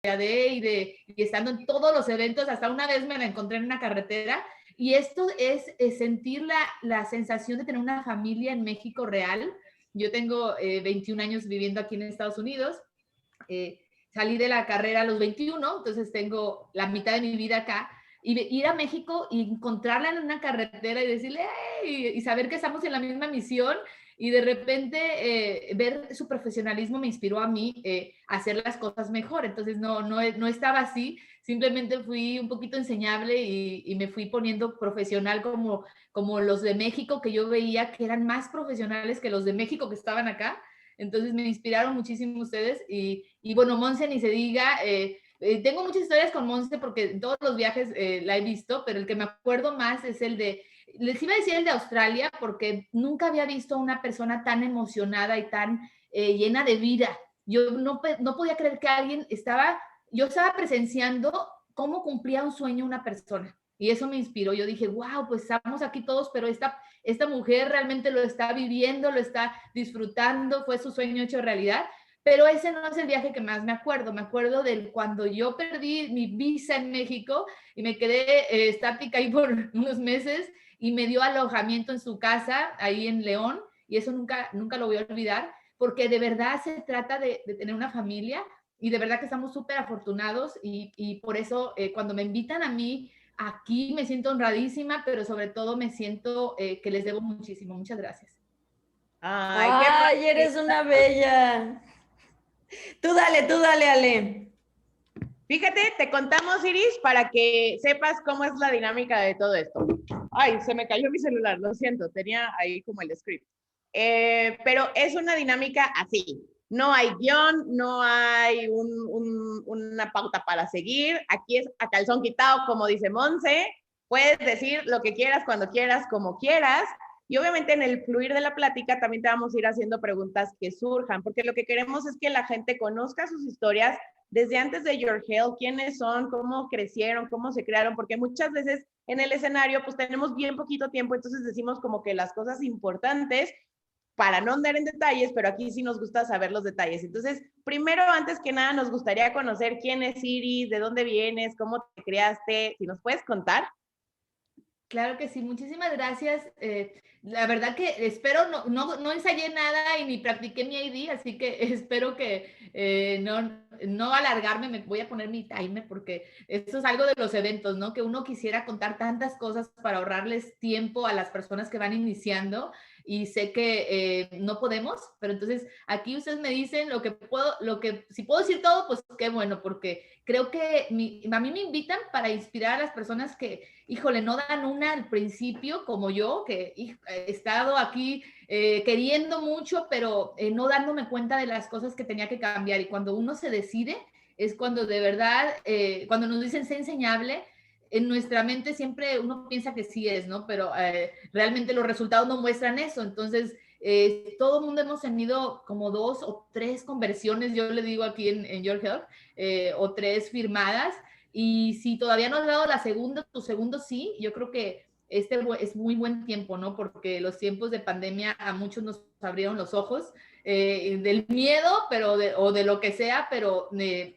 y estando en todos los eventos, hasta una vez me la encontré en una carretera, y esto es sentir la sensación de tener una familia en México real. Yo tengo 21 años viviendo aquí en Estados Unidos, salí de la carrera a los 21, entonces tengo la mitad de mi vida acá, y ir a México y encontrarla en una carretera y decirle, hey, y saber que estamos en la misma misión, y de repente ver su profesionalismo me inspiró a mí a hacer las cosas mejor. Entonces no estaba así, simplemente fui un poquito enseñable y me fui poniendo profesional como los de México, que yo veía que eran más profesionales que los de México que estaban acá. Entonces me inspiraron muchísimo ustedes y bueno, Monse ni se diga. Tengo muchas historias con Monse porque en todos los viajes la he visto, pero el que me acuerdo más es el de, les iba a decir el de Australia, porque nunca había visto a una persona tan emocionada y tan llena de vida. Yo no podía creer que yo estaba presenciando cómo cumplía un sueño una persona. Y eso me inspiró. Yo dije, wow, pues estamos aquí todos, pero esta mujer realmente lo está viviendo, lo está disfrutando, fue su sueño hecho realidad. Pero ese no es el viaje que más me acuerdo de cuando yo perdí mi visa en México y me quedé estática ahí por unos meses, y me dio alojamiento en su casa ahí en León, y eso nunca lo voy a olvidar, porque de verdad se trata de tener una familia, y de verdad que estamos súper afortunados, y por eso cuando me invitan a mí aquí me siento honradísima, pero sobre todo me siento que les debo muchísimo. Muchas gracias. Ay, qué Ay, padre. eres una bella. Tú dale, Ale. Fíjate, te contamos, Iris, para que sepas cómo es la dinámica de todo esto. Ay, se me cayó mi celular, lo siento, tenía ahí como el script. Pero es una dinámica así. No hay guión, no hay una pauta para seguir. Aquí es a calzón quitado, como dice Monse. Puedes decir lo que quieras, cuando quieras, como quieras. Y obviamente en el fluir de la plática también te vamos a ir haciendo preguntas que surjan, porque lo que queremos es que la gente conozca sus historias desde antes de Your Health, quiénes son, cómo crecieron, cómo se crearon, porque muchas veces en el escenario pues tenemos bien poquito tiempo, entonces decimos como que las cosas importantes para no andar en detalles, pero aquí sí nos gusta saber los detalles. Entonces, primero, antes que nada, nos gustaría conocer quién es Iris, de dónde vienes, cómo te creaste, si nos puedes contar. Claro que sí, muchísimas gracias. La verdad que espero, no ensayé nada y ni practiqué mi ID, así que espero que no alargarme, me voy a poner mi timer, porque esto es algo de los eventos, ¿no? Que uno quisiera contar tantas cosas para ahorrarles tiempo a las personas que van iniciando, y sé que no podemos, pero entonces aquí ustedes me dicen si puedo decir todo, pues qué bueno, porque creo que a mí me invitan para inspirar a las personas que, híjole, no dan una al principio como yo, que he estado aquí queriendo mucho, pero no dándome cuenta de las cosas que tenía que cambiar. Y cuando uno se decide, es cuando de verdad, cuando nos dicen sé enseñable, en nuestra mente siempre uno piensa que sí es, ¿no? Pero realmente los resultados no muestran eso. Entonces, todo el mundo hemos tenido como 2 o 3 conversiones, yo le digo aquí en Your Health, o 3 firmadas. Y si todavía no has dado la segunda, tu segundo sí, yo creo que este es muy buen tiempo, ¿no? Porque los tiempos de pandemia a muchos nos abrieron los ojos del miedo, o de lo que sea, pero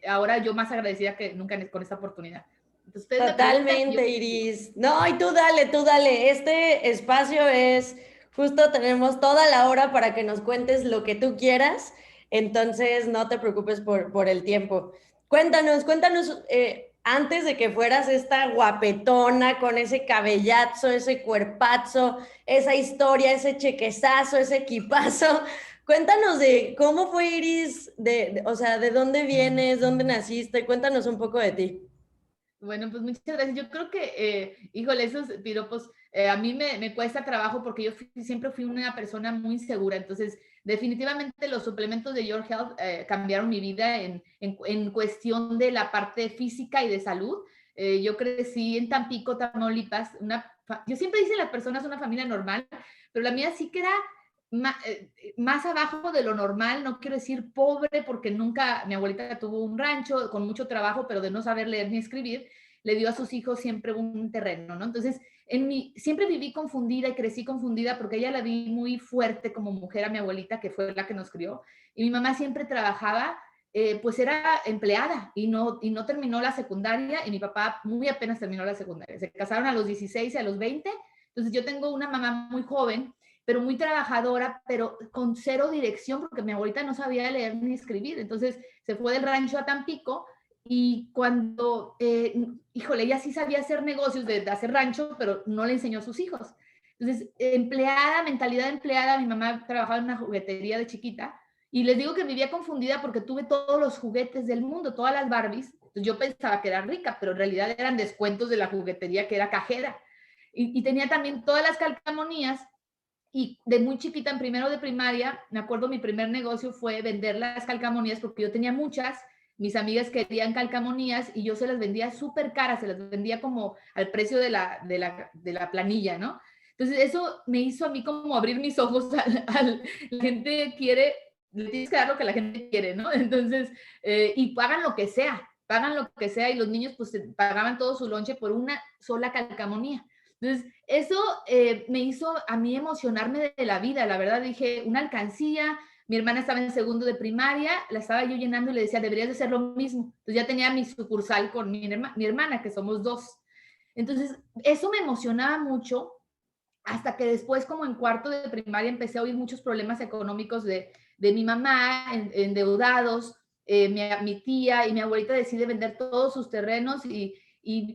ahora yo más agradecida que nunca con esta oportunidad. Entonces, ustedes me preguntan y yo... Totalmente, Iris. No, y tú dale, tú dale. Este espacio es, justo tenemos toda la hora para que nos cuentes lo que tú quieras, entonces no te preocupes por el tiempo. Cuéntanos, antes de que fueras esta guapetona con ese cabellazo, ese cuerpazo, esa historia, ese chequezazo, ese equipazo, cuéntanos de cómo fue Iris, o sea, de dónde vienes, dónde naciste, cuéntanos un poco de ti. Bueno, pues muchas gracias. Yo creo que, híjole, esos piropos a mí me cuesta trabajo, porque yo siempre fui una persona muy insegura. Entonces, definitivamente los suplementos de Your Health cambiaron mi vida en cuestión de la parte física y de salud. Yo crecí en Tampico, Tamaulipas. Yo siempre dice las personas una familia normal, pero la mía sí que era más abajo de lo normal. No quiero decir pobre, porque nunca, mi abuelita tuvo un rancho con mucho trabajo, pero de no saber leer ni escribir, le dio a sus hijos siempre un terreno, ¿no? Entonces, siempre viví confundida y crecí confundida, porque ella la vi muy fuerte como mujer a mi abuelita, que fue la que nos crió, y mi mamá siempre trabajaba pues era empleada y no terminó la secundaria, y mi papá muy apenas terminó la secundaria. Se casaron a los 16 y a los 20. Entonces yo tengo una mamá muy joven, pero muy trabajadora, pero con cero dirección, porque mi abuelita no sabía leer ni escribir. Entonces se fue del rancho a Tampico, y cuando, híjole, ella sí sabía hacer negocios de hacer rancho, pero no le enseñó a sus hijos. Entonces, empleada, mentalidad de empleada. Mi mamá trabajaba en una juguetería de chiquita, y les digo que vivía confundida porque tuve todos los juguetes del mundo, todas las Barbies. Entonces, yo pensaba que era rica, pero en realidad eran descuentos de la juguetería, que era cajera. Y tenía también todas las calcamonías. Y de muy chiquita, en primero de primaria, me acuerdo, mi primer negocio fue vender las calcamonías, porque yo tenía muchas. Mis amigas querían calcamonías y yo se las vendía súper caras, se las vendía como al precio de la planilla, ¿no? Entonces eso me hizo a mí como abrir mis ojos la gente quiere, le tienes que dar lo que la gente quiere, ¿no? Entonces, y pagan lo que sea, y los niños pues pagaban todo su lonche por una sola calcamonía. Entonces, eso me hizo a mí emocionarme de la vida. La verdad, dije, una alcancía. Mi hermana estaba en segundo de primaria, la estaba yo llenando y le decía, deberías de hacer lo mismo. Entonces ya tenía mi sucursal con mi hermana, que somos dos. Entonces, eso me emocionaba mucho, hasta que después, como en cuarto de primaria, empecé a oír muchos problemas económicos de mi mamá, endeudados. Mi tía y mi abuelita decide vender todos sus terrenos, y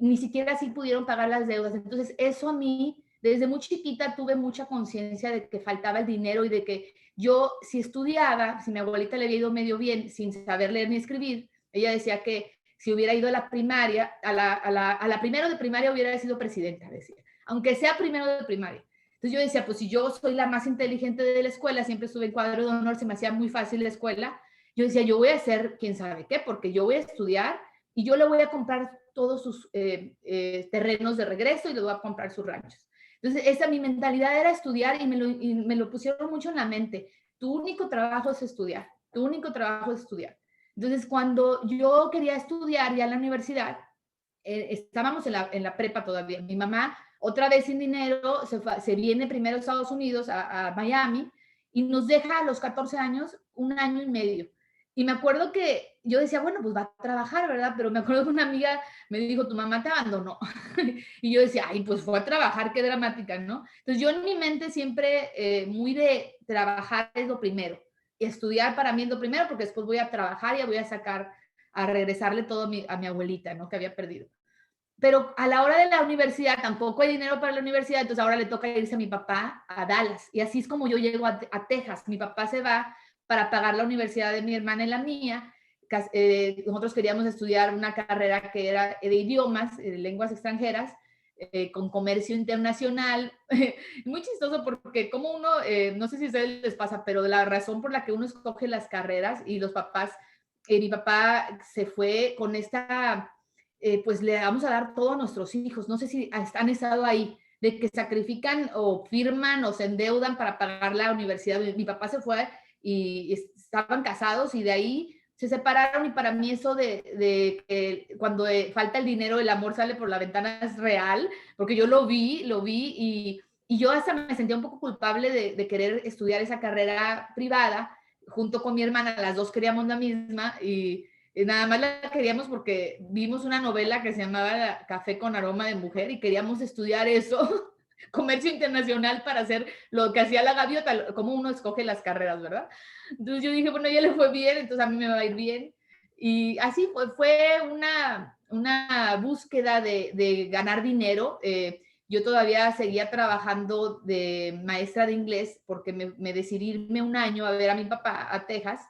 ni siquiera así pudieron pagar las deudas. Entonces, eso a mí, desde muy chiquita, tuve mucha conciencia de que faltaba el dinero, y de que yo, si estudiaba, si mi abuelita le había ido medio bien sin saber leer ni escribir, ella decía que si hubiera ido a la primaria, a la primero de primaria, hubiera sido presidenta, decía, aunque sea primero de primaria. Entonces yo decía, pues si yo soy la más inteligente de la escuela, siempre estuve en cuadro de honor, se me hacía muy fácil la escuela, yo decía, yo voy a hacer quién sabe qué, porque yo voy a estudiar y yo le voy a comprar todos sus terrenos de regreso, y le voy a comprar sus ranchos. Entonces, esa mi mentalidad era estudiar, y me lo pusieron mucho en la mente. Tu único trabajo es estudiar, tu único trabajo es estudiar. Entonces, cuando yo quería estudiar ya en la universidad, estábamos en la prepa todavía. Mi mamá, otra vez sin dinero, se viene primero a Estados Unidos, a Miami, y nos deja a los 14 años, un año y medio. Y me acuerdo que yo decía, bueno, pues va a trabajar, ¿verdad? Pero me acuerdo que una amiga me dijo, tu mamá te abandonó. Y yo decía, ay, pues fue a trabajar, qué dramática, ¿no? Entonces yo en mi mente siempre muy de trabajar es lo primero. Y estudiar para mí es lo primero, porque después voy a trabajar y voy a sacar, a regresarle todo a mi abuelita, ¿no? Que había perdido. Pero a la hora de la universidad tampoco hay dinero para la universidad, entonces ahora le toca irse a mi papá a Dallas. Y así es como yo llego a Texas. Mi papá se va para pagar la universidad de mi hermana y la mía. Nosotros queríamos estudiar una carrera que era de idiomas, de lenguas extranjeras, con comercio internacional. Muy chistoso, porque como uno, no sé si a ustedes les pasa, pero la razón por la que uno escoge las carreras y los papás, mi papá se fue con esta, pues le vamos a dar todo a nuestros hijos. No sé si han estado ahí, de que sacrifican o firman o se endeudan para pagar la universidad. Mi papá se fue y estaban casados, y de ahí se separaron, y para mí eso de que cuando falta el dinero, el amor sale por la ventana es real, porque yo lo vi, y yo hasta me sentía un poco culpable de querer estudiar esa carrera privada junto con mi hermana. Las dos queríamos la misma, y nada más la queríamos porque vimos una novela que se llamaba Café con aroma de mujer, y queríamos estudiar eso, comercio internacional, para hacer lo que hacía la gaviota, como uno escoge las carreras, ¿verdad? Entonces yo dije, bueno, ya le fue bien, entonces a mí me va a ir bien. Y así fue una búsqueda de ganar dinero. Yo todavía seguía trabajando de maestra de inglés, porque me decidí irme un año a ver a mi papá a Texas.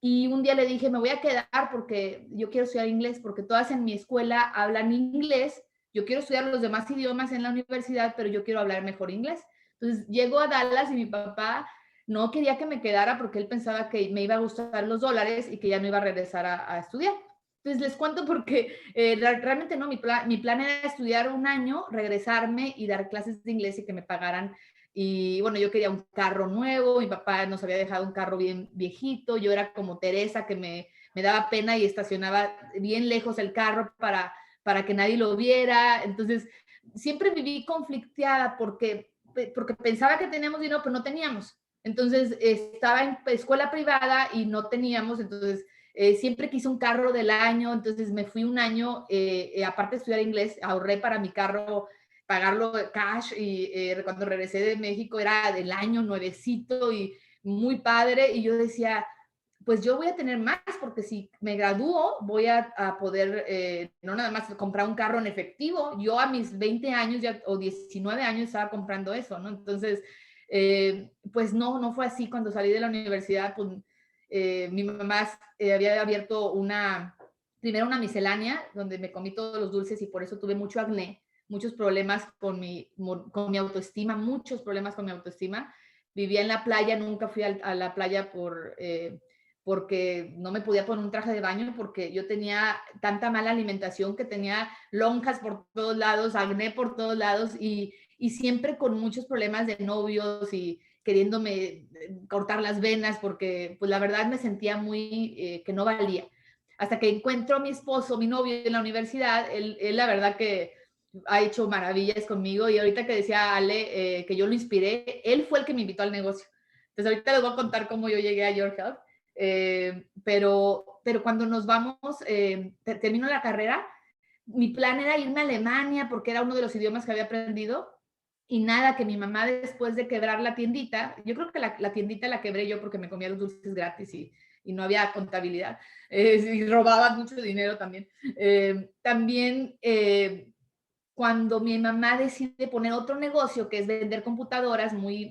Y un día le dije, me voy a quedar porque yo quiero estudiar inglés, porque todas en mi escuela hablan inglés. Yo quiero estudiar los demás idiomas en la universidad, pero yo quiero hablar mejor inglés. Entonces llego a Dallas, y mi papá no quería que me quedara, porque él pensaba que me iba a gustar los dólares y que ya no iba a regresar a estudiar. Entonces les cuento porque realmente no, mi plan era estudiar un año, regresarme y dar clases de inglés y que me pagaran. Y bueno, yo quería un carro nuevo, mi papá nos había dejado un carro bien viejito, yo era como Teresa, que me daba pena y estacionaba bien lejos el carro para que nadie lo viera. Entonces siempre viví conflicteada porque pensaba que teníamos dinero, pero no teníamos. Entonces estaba en escuela privada y no teníamos. Entonces Siempre quise un carro del año, entonces me fui un año, aparte de estudiar inglés, ahorré para mi carro, pagarlo cash, y cuando regresé de México era del año, nuevecito y muy padre, y yo decía, pues yo voy a tener más, porque si me gradúo voy a poder, no nada más comprar un carro en efectivo. Yo a mis 20 años ya, o 19 años estaba comprando eso, ¿no? Entonces, pues no fue así. Cuando salí de la universidad, pues mi mamá había abierto primero una miscelánea, donde me comí todos los dulces y por eso tuve mucho acné, muchos problemas con mi autoestima, muchos problemas con mi autoestima. Vivía en la playa, nunca fui a la playa porque no me podía poner un traje de baño, porque yo tenía tanta mala alimentación que tenía lonjas por todos lados, acné por todos lados, y siempre con muchos problemas de novios y queriéndome cortar las venas, porque pues la verdad me sentía muy que no valía. Hasta que encuentro a mi esposo, mi novio en la universidad, él la verdad que ha hecho maravillas conmigo, y ahorita que decía Ale que yo lo inspiré, él fue el que me invitó al negocio. Entonces ahorita les voy a contar cómo yo llegué a Your Health. Pero cuando nos vamos, termino la carrera, mi plan era irme a Alemania porque era uno de los idiomas que había aprendido, y nada, que mi mamá, después de quebrar la tiendita, yo creo que la tiendita la quebré yo porque me comía los dulces gratis y no había contabilidad, y robaba mucho dinero también. Cuando mi mamá decide poner otro negocio, que es vender computadoras, mi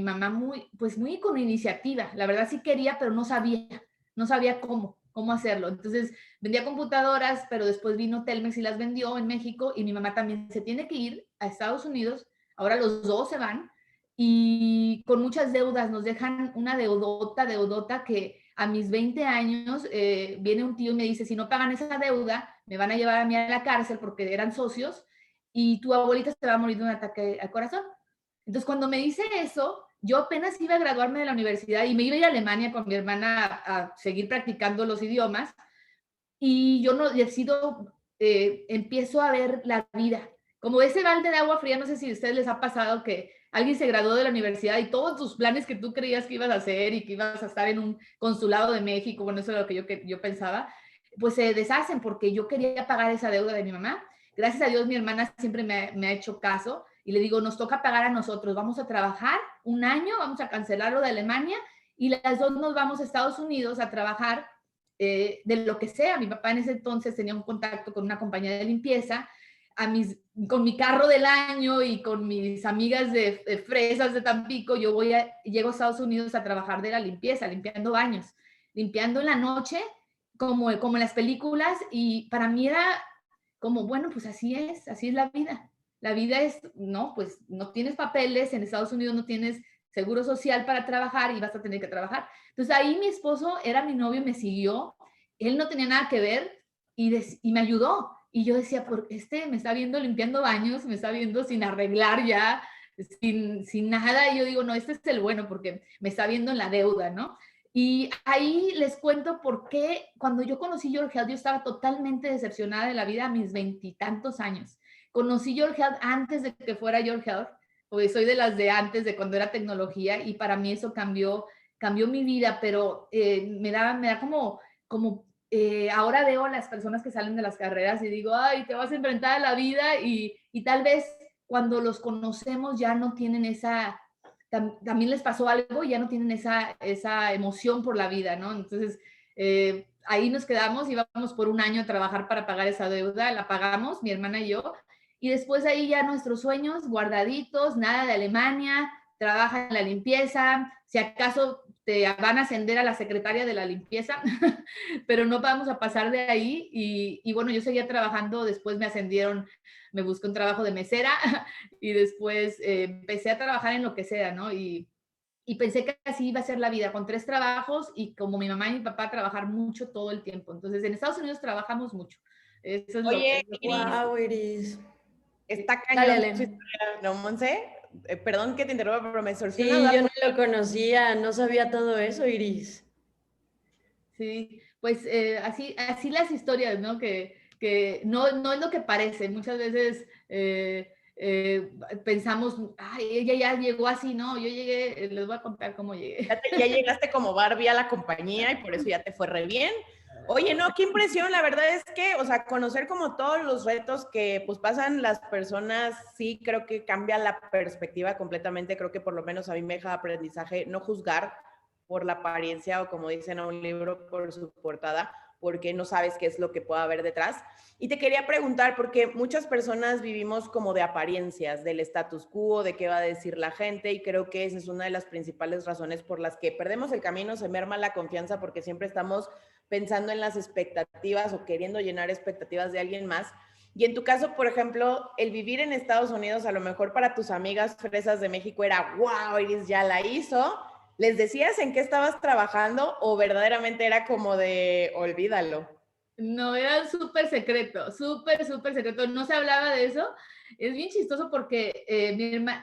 mamá pues muy con iniciativa. La verdad sí quería, pero no sabía cómo hacerlo. Entonces vendía computadoras, pero después vino Telmex y las vendió en México, y mi mamá también se tiene que ir a Estados Unidos. Ahora los dos se van, y con muchas deudas, nos dejan una deudota que a mis 20 años viene un tío y me dice, si no pagan esa deuda, me van a llevar a mí a la cárcel porque eran socios, y tu abuelita se va a morir de un ataque al corazón. Entonces, cuando me dice eso, yo apenas iba a graduarme de la universidad y me iba a ir a Alemania con mi hermana a seguir practicando los idiomas, y yo no decido, empiezo a ver la vida como ese balde de agua fría. No sé si a ustedes les ha pasado que alguien se graduó de la universidad y todos tus planes que tú creías que ibas a hacer y que ibas a estar en un consulado de México, bueno, eso es lo que yo pensaba, pues se deshacen, porque yo quería pagar esa deuda de mi mamá. Gracias a Dios mi hermana siempre me ha hecho caso, y le digo, nos toca pagar a nosotros, vamos a trabajar un año, vamos a cancelar lo de Alemania, y las dos nos vamos a Estados Unidos a trabajar de lo que sea. Mi papá en ese entonces tenía un contacto con una compañía de limpieza, con mi carro del año y con mis amigas de fresas de Tampico, llego a Estados Unidos a trabajar de la limpieza, limpiando baños, limpiando en la noche, como en las películas, y para mí era como, bueno, pues así es la vida. La vida es, no, pues no tienes papeles, en Estados Unidos no tienes seguro social para trabajar y vas a tener que trabajar. Entonces ahí mi esposo era mi novio, me siguió, él no tenía nada que ver, y me ayudó. Y yo decía, por me está viendo limpiando baños, me está viendo sin arreglar ya, sin nada. Y yo digo, no, este es el bueno, porque me está viendo en la deuda, ¿no? Y ahí les cuento por qué cuando yo conocí Your Health, yo estaba totalmente decepcionada de la vida a mis 20 y tantos años. Conocí Your Health antes de que fuera Your Health, porque soy de las de antes, de cuando era tecnología, y para mí eso cambió mi vida, pero me da como ahora veo a las personas que salen de las carreras y digo, ay, te vas a enfrentar a la vida, y tal vez cuando los conocemos ya no tienen también les pasó algo y ya no tienen esa emoción por la vida, ¿no? Entonces, ahí nos quedamos, íbamos por un año a trabajar para pagar esa deuda, la pagamos, mi hermana y yo, y después ahí ya nuestros sueños guardaditos, nada de Alemania, trabaja en la limpieza, si acaso te van a ascender a la secretaria de la limpieza, pero no vamos a pasar de ahí, y bueno, yo seguía trabajando, después me ascendieron, me busqué un trabajo de mesera, y después empecé a trabajar en lo que sea, ¿no? Y pensé que así iba a ser la vida, con 3 trabajos, y como mi mamá y mi papá, trabajar mucho todo el tiempo. Entonces, en Estados Unidos trabajamos mucho. Eso es Oye, lo que... Iris, Wow, Iris. está Dale, cañón su Ale. historia, ¿no, Monse? Perdón que te interrumpa, pero me surgió una Sí, duda. yo no lo conocía, no sabía todo eso, Iris. Sí, pues así las historias, ¿no? Que no es lo que parece. Muchas veces pensamos, ay, ella ya llegó así, ¿no? Yo llegué, les voy a contar cómo llegué. Ya llegaste como Barbie a la compañía y por eso ya te fue re bien. Oye, no, qué impresión, la verdad es que, o sea, conocer como todos los retos que pues pasan las personas, sí creo que cambia la perspectiva completamente, creo que por lo menos a mí me deja aprendizaje no juzgar por la apariencia o como dicen a un libro por su portada, porque no sabes qué es lo que pueda haber detrás. Y te quería preguntar, porque muchas personas vivimos como de apariencias, del status quo, de qué va a decir la gente, y creo que esa es una de las principales razones por las que perdemos el camino, se merma la confianza, porque siempre estamos pensando en las expectativas o queriendo llenar expectativas de alguien más. Y en tu caso, por ejemplo, el vivir en Estados Unidos, a lo mejor para tus amigas fresas de México era, wow, Iris ya la hizo. ¿Les decías en qué estabas trabajando o verdaderamente era como de olvídalo? No, era súper secreto, súper secreto. No se hablaba de eso. Es bien chistoso porque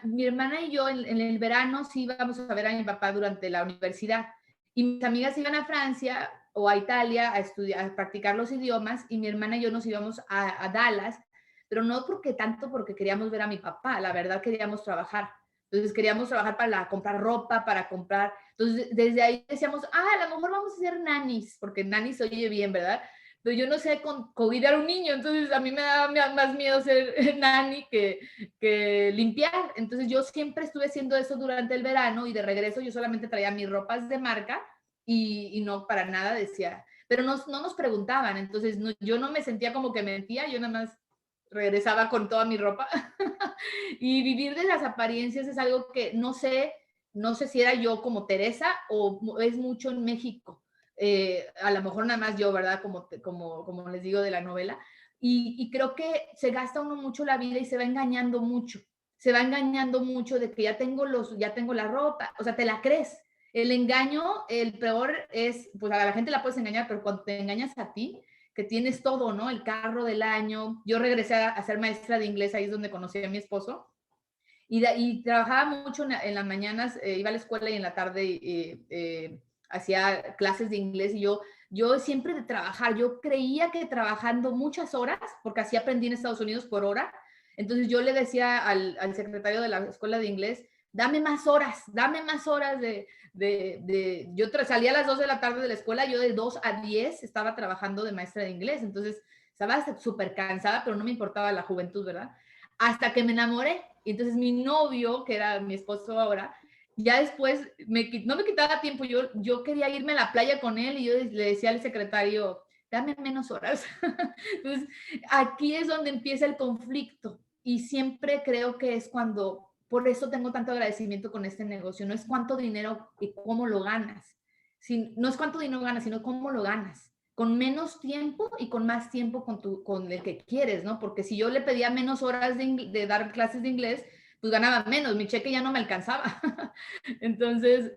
mi hermana y yo en el verano sí íbamos a ver a mi papá durante la universidad. Y mis amigas iban a Francia o a Italia a estudiar, a practicar los idiomas, y mi hermana y yo nos íbamos a Dallas, pero no porque tanto porque queríamos ver a mi papá, la verdad queríamos trabajar. Entonces queríamos trabajar para comprar ropa, para comprar. Entonces desde ahí decíamos, a lo mejor vamos a ser nannies, porque nannies se oye bien, ¿verdad? Pero yo no sé cuidar a un niño, entonces a mí me daba más miedo ser nanny que limpiar. Entonces yo siempre estuve haciendo eso durante el verano, y de regreso yo solamente traía mis ropas de marca y no para nada decía, pero no nos preguntaban, entonces yo no me sentía como que mentía, yo nada más regresaba con toda mi ropa. Y vivir de las apariencias es algo que no sé si era yo como Teresa o es mucho en México. A lo mejor nada más yo, ¿verdad? Como les digo de la novela. Y creo que se gasta uno mucho la vida y se va engañando mucho. Se va engañando mucho de que ya tengo la ropa, o sea, te la crees. El engaño, el peor es, pues a la gente la puedes engañar, pero cuando te engañas a ti, que tienes todo, ¿no? El carro del año. Yo regresé a ser maestra de inglés, ahí es donde conocí a mi esposo. Y trabajaba mucho en las mañanas, iba a la escuela, y en la tarde hacía clases de inglés. Y yo siempre de trabajar, yo creía que trabajando muchas horas, porque así aprendí en Estados Unidos por hora. Entonces yo le decía al secretario de la escuela de inglés, dame más horas yo salía a las 2 de la tarde de la escuela, yo de 2 a 10 estaba trabajando de maestra de inglés. Entonces estaba súper cansada, pero no me importaba la juventud, ¿verdad? Hasta que me enamoré. Y entonces mi novio, que era mi esposo ahora, ya después no me quitaba tiempo. Yo quería irme a la playa con él, y yo le decía al secretario, dame menos horas. Entonces, aquí es donde empieza el conflicto, y siempre creo que es por eso tengo tanto agradecimiento con este negocio. No es cuánto dinero y cómo lo ganas. No es cuánto dinero ganas, sino cómo lo ganas. Con menos tiempo y con más tiempo con el que quieres, ¿no? Porque si yo le pedía menos horas de dar clases de inglés, pues ganaba menos, mi cheque ya no me alcanzaba. Entonces,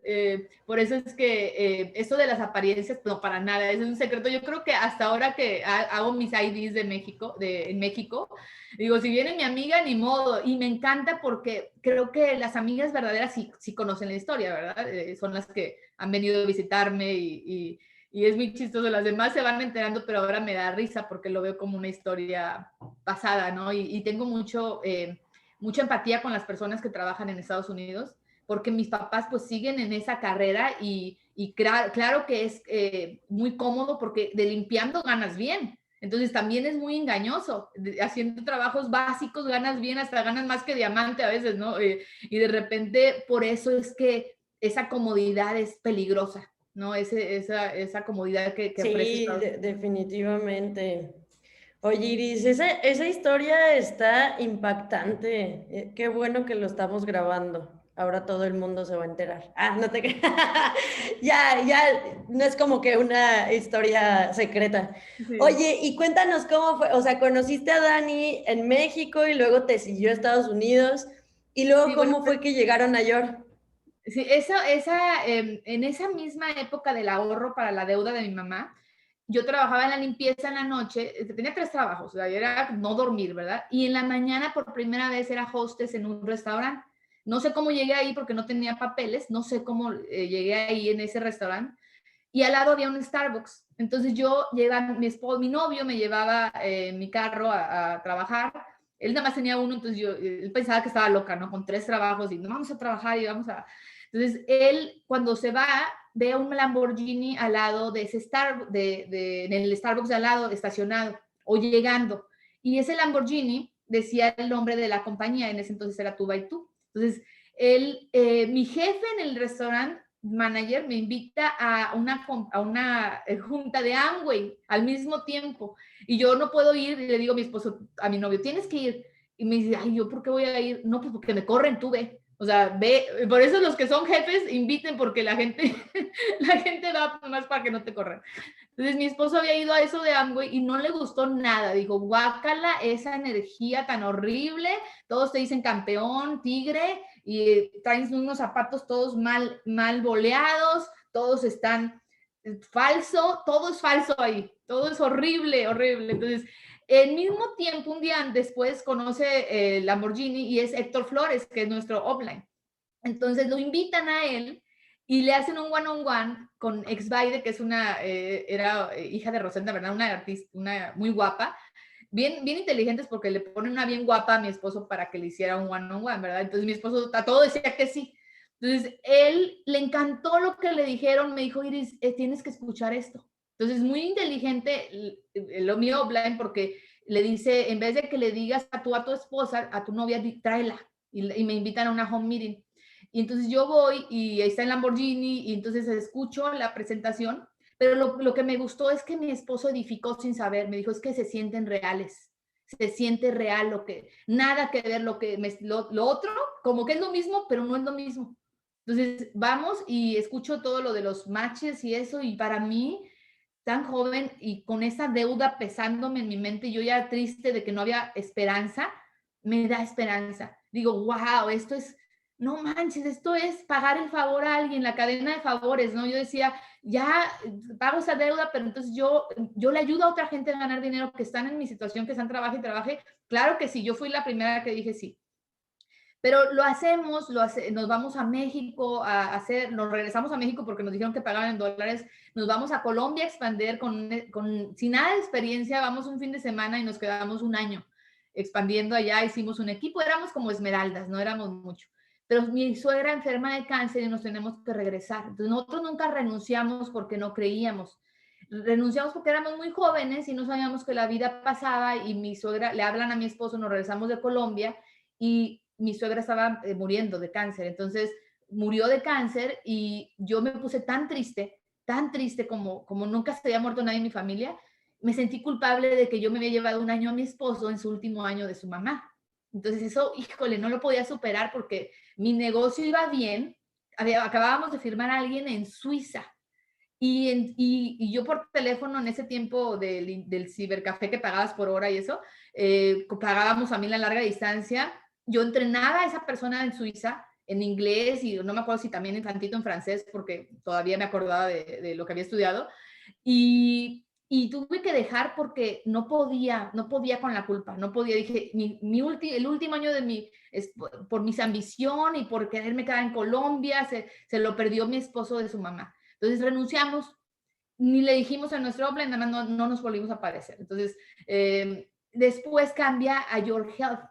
por eso es que esto de las apariencias, no, para nada, es un secreto. Yo creo que hasta ahora que hago mis IDs en México, digo, si viene mi amiga, ni modo. Y me encanta porque creo que las amigas verdaderas sí conocen la historia, ¿verdad? Son las que han venido a visitarme y es muy chistoso. Las demás se van enterando, pero ahora me da risa porque lo veo como una historia pasada, ¿no? Y tengo mucha empatía con las personas que trabajan en Estados Unidos, porque mis papás pues siguen en esa carrera, y claro que es muy cómodo porque de limpiando ganas bien. Entonces también es muy engañoso. Haciendo trabajos básicos ganas bien, hasta ganas más que diamante a veces, ¿no? Y de repente por eso es que esa comodidad es peligrosa, ¿no? Esa comodidad que ofrece Sí, Estados Unidos. definitivamente. Oye, Iris, esa historia está impactante. Qué bueno que lo estamos grabando. Ahora todo el mundo se va a enterar. Ah, no te creas. Ya, no es como que una historia secreta. Sí. Oye, y cuéntanos cómo fue. O sea, conociste a Dani en México y luego te siguió a Estados Unidos. Y luego, Sí, bueno, ¿cómo fue que llegaron a York? sí, en esa misma época del ahorro para la deuda de mi mamá, yo trabajaba en la limpieza en la noche. Tenía 3 trabajos, o sea, era no dormir, ¿verdad? Y en la mañana por primera vez era hostess en un restaurante. No sé cómo llegué ahí porque no tenía papeles, no sé cómo llegué ahí en ese restaurante. Y al lado había un Starbucks. Entonces yo llegaba, mi novio me llevaba en mi carro a trabajar, Él nada más tenía uno, entonces él pensaba que estaba loca, ¿no? Con 3 trabajos y no vamos a trabajar y vamos a... Entonces, él cuando se va, ve un Lamborghini al lado de ese en el Starbucks de al lado, estacionado o llegando. Y ese Lamborghini decía el nombre de la compañía, en ese entonces era Tú by Tú. Entonces, mi jefe en el restaurante manager me invita a una junta de Amway al mismo tiempo y yo no puedo ir y le digo a mi esposo, a mi novio, tienes que ir. Y me dice, ay, ¿yo por qué voy a ir? No, pues porque me corren, tú ve. O sea, ve, por eso los que son jefes inviten porque la gente va más para que no te corran. Entonces mi esposo había ido a eso de Amway y no le gustó nada. Dijo, guácala, esa energía tan horrible, todos te dicen campeón, tigre, y traen unos zapatos todos mal boleados, todos están falso, todo es falso ahí, todo es horrible, horrible. Entonces, al mismo tiempo, un día después conoce Lamborghini y es Héctor Flores, que es nuestro offline. Entonces lo invitan a él y le hacen un one-on-one con Exbaide, que es era hija de Rosenda, ¿verdad? Una artista, una muy guapa, bien inteligentes porque le ponen una bien guapa a mi esposo para que le hiciera un one-on-one, ¿verdad? Entonces mi esposo a todo decía que sí. Entonces él le encantó lo que le dijeron, me dijo, Iris, tienes que escuchar esto. Entonces muy inteligente lo mío offline porque le dice, en vez de que le digas a tu esposa, a tu novia, tráela. Y me invitan a una home meeting. Y entonces yo voy y ahí está el Lamborghini y entonces escucho la presentación, pero lo que me gustó es que mi esposo edificó sin saber, me dijo, es que se sienten reales, se siente real nada que ver lo otro, como que es lo mismo, pero no es lo mismo. Entonces vamos y escucho todo lo de los matches y eso, y para mí, tan joven y con esa deuda pesándome en mi mente, yo ya triste de que no había esperanza, me da esperanza. Digo, wow, no manches, esto es pagar el favor a alguien, la cadena de favores, ¿no? Yo decía, ya pago esa deuda, pero entonces yo le ayudo a otra gente a ganar dinero que están en mi situación, que están trabaje y trabaje. Claro que sí, yo fui la primera que dije sí. Pero nos vamos a México nos regresamos a México porque nos dijeron que pagaban en dólares, nos vamos a Colombia a expandir sin nada de experiencia, vamos un fin de semana y nos quedamos un año expandiendo allá, hicimos un equipo, éramos como esmeraldas, no éramos mucho. Pero mi suegra enferma de cáncer y nos tenemos que regresar. Entonces nosotros nunca renunciamos porque no creíamos. Renunciamos porque éramos muy jóvenes y no sabíamos que la vida pasaba y mi suegra, le hablan a mi esposo, nos regresamos de Colombia y mi suegra estaba muriendo de cáncer, entonces murió de cáncer y yo me puse tan triste como nunca se había muerto nadie en mi familia, me sentí culpable de que yo me había llevado un año a mi esposo en su último año de su mamá. Entonces eso, híjole, no lo podía superar porque mi negocio iba bien, acabábamos de firmar a alguien en Suiza y yo por teléfono en ese tiempo del cibercafé que pagabas por hora y eso, pagábamos a mí la larga distancia. Yo entrenaba a esa persona en Suiza en inglés y no me acuerdo si también infantito en francés porque todavía me acordaba de lo que había estudiado y tuve que dejar porque no podía con la culpa, no podía, dije, el último año por mis ambición y por quererme quedar en Colombia, se lo perdió mi esposo de su mamá. Entonces renunciamos, ni le dijimos a nuestro offline, nada más no nos volvimos a aparecer. Entonces, después cambia a Your Health.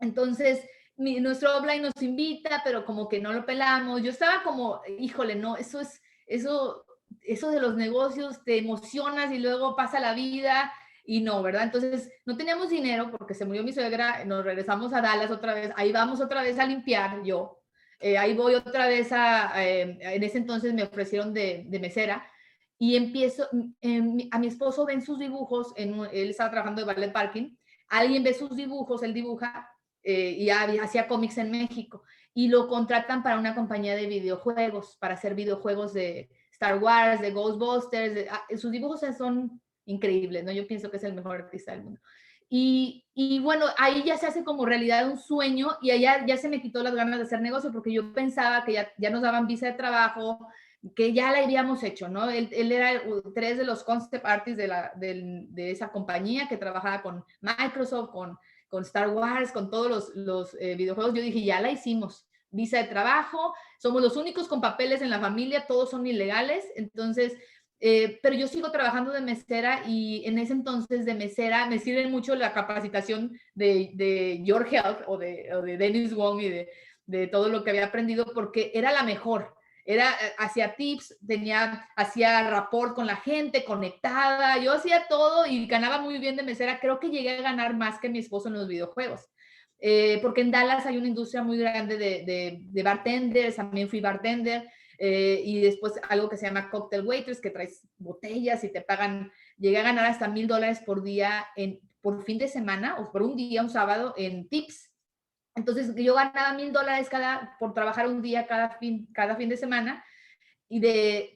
Entonces, nuestro offline nos invita, pero como que no lo pelamos. Yo estaba como, híjole, no, eso de los negocios, te emocionas y luego pasa la vida y no, ¿verdad? Entonces, no teníamos dinero porque se murió mi suegra, nos regresamos a Dallas otra vez, ahí vamos otra vez a limpiar, ahí voy otra vez en ese entonces me ofrecieron de mesera y empiezo, a mi esposo ven sus dibujos, él estaba trabajando de ballet parking, alguien ve sus dibujos, él dibuja y hacía cómics en México y lo contratan para una compañía de videojuegos, para hacer videojuegos de Star Wars, de Ghostbusters, sus dibujos son increíbles, ¿no? Yo pienso que es el mejor artista del mundo. Y bueno, ahí ya se hace como realidad un sueño y allá ya se me quitó las ganas de hacer negocio porque yo pensaba que ya nos daban visa de trabajo, que ya la habíamos hecho, ¿no? Él era 3 de los concept artists de esa compañía que trabajaba con Microsoft, con Star Wars, con todos los videojuegos. Yo dije, ya la hicimos, visa de trabajo, somos los únicos con papeles en la familia, todos son ilegales, entonces pero yo sigo trabajando de mesera y en ese entonces de mesera me sirve mucho la capacitación de Your Health o de Dennis Wong y de todo lo que había aprendido porque era la mejor. Hacía tips, hacía rapport con la gente, conectada, yo hacía todo y ganaba muy bien de mesera. Creo que llegué a ganar más que mi esposo en los videojuegos. Porque en Dallas hay una industria muy grande de bartenders, también fui bartender, y después algo que se llama cocktail waiters, que traes botellas y te pagan, llegué a ganar hasta $1,000 por día por fin de semana o por un día, un sábado, en tips. Entonces yo ganaba $1,000 por trabajar un día cada fin de semana,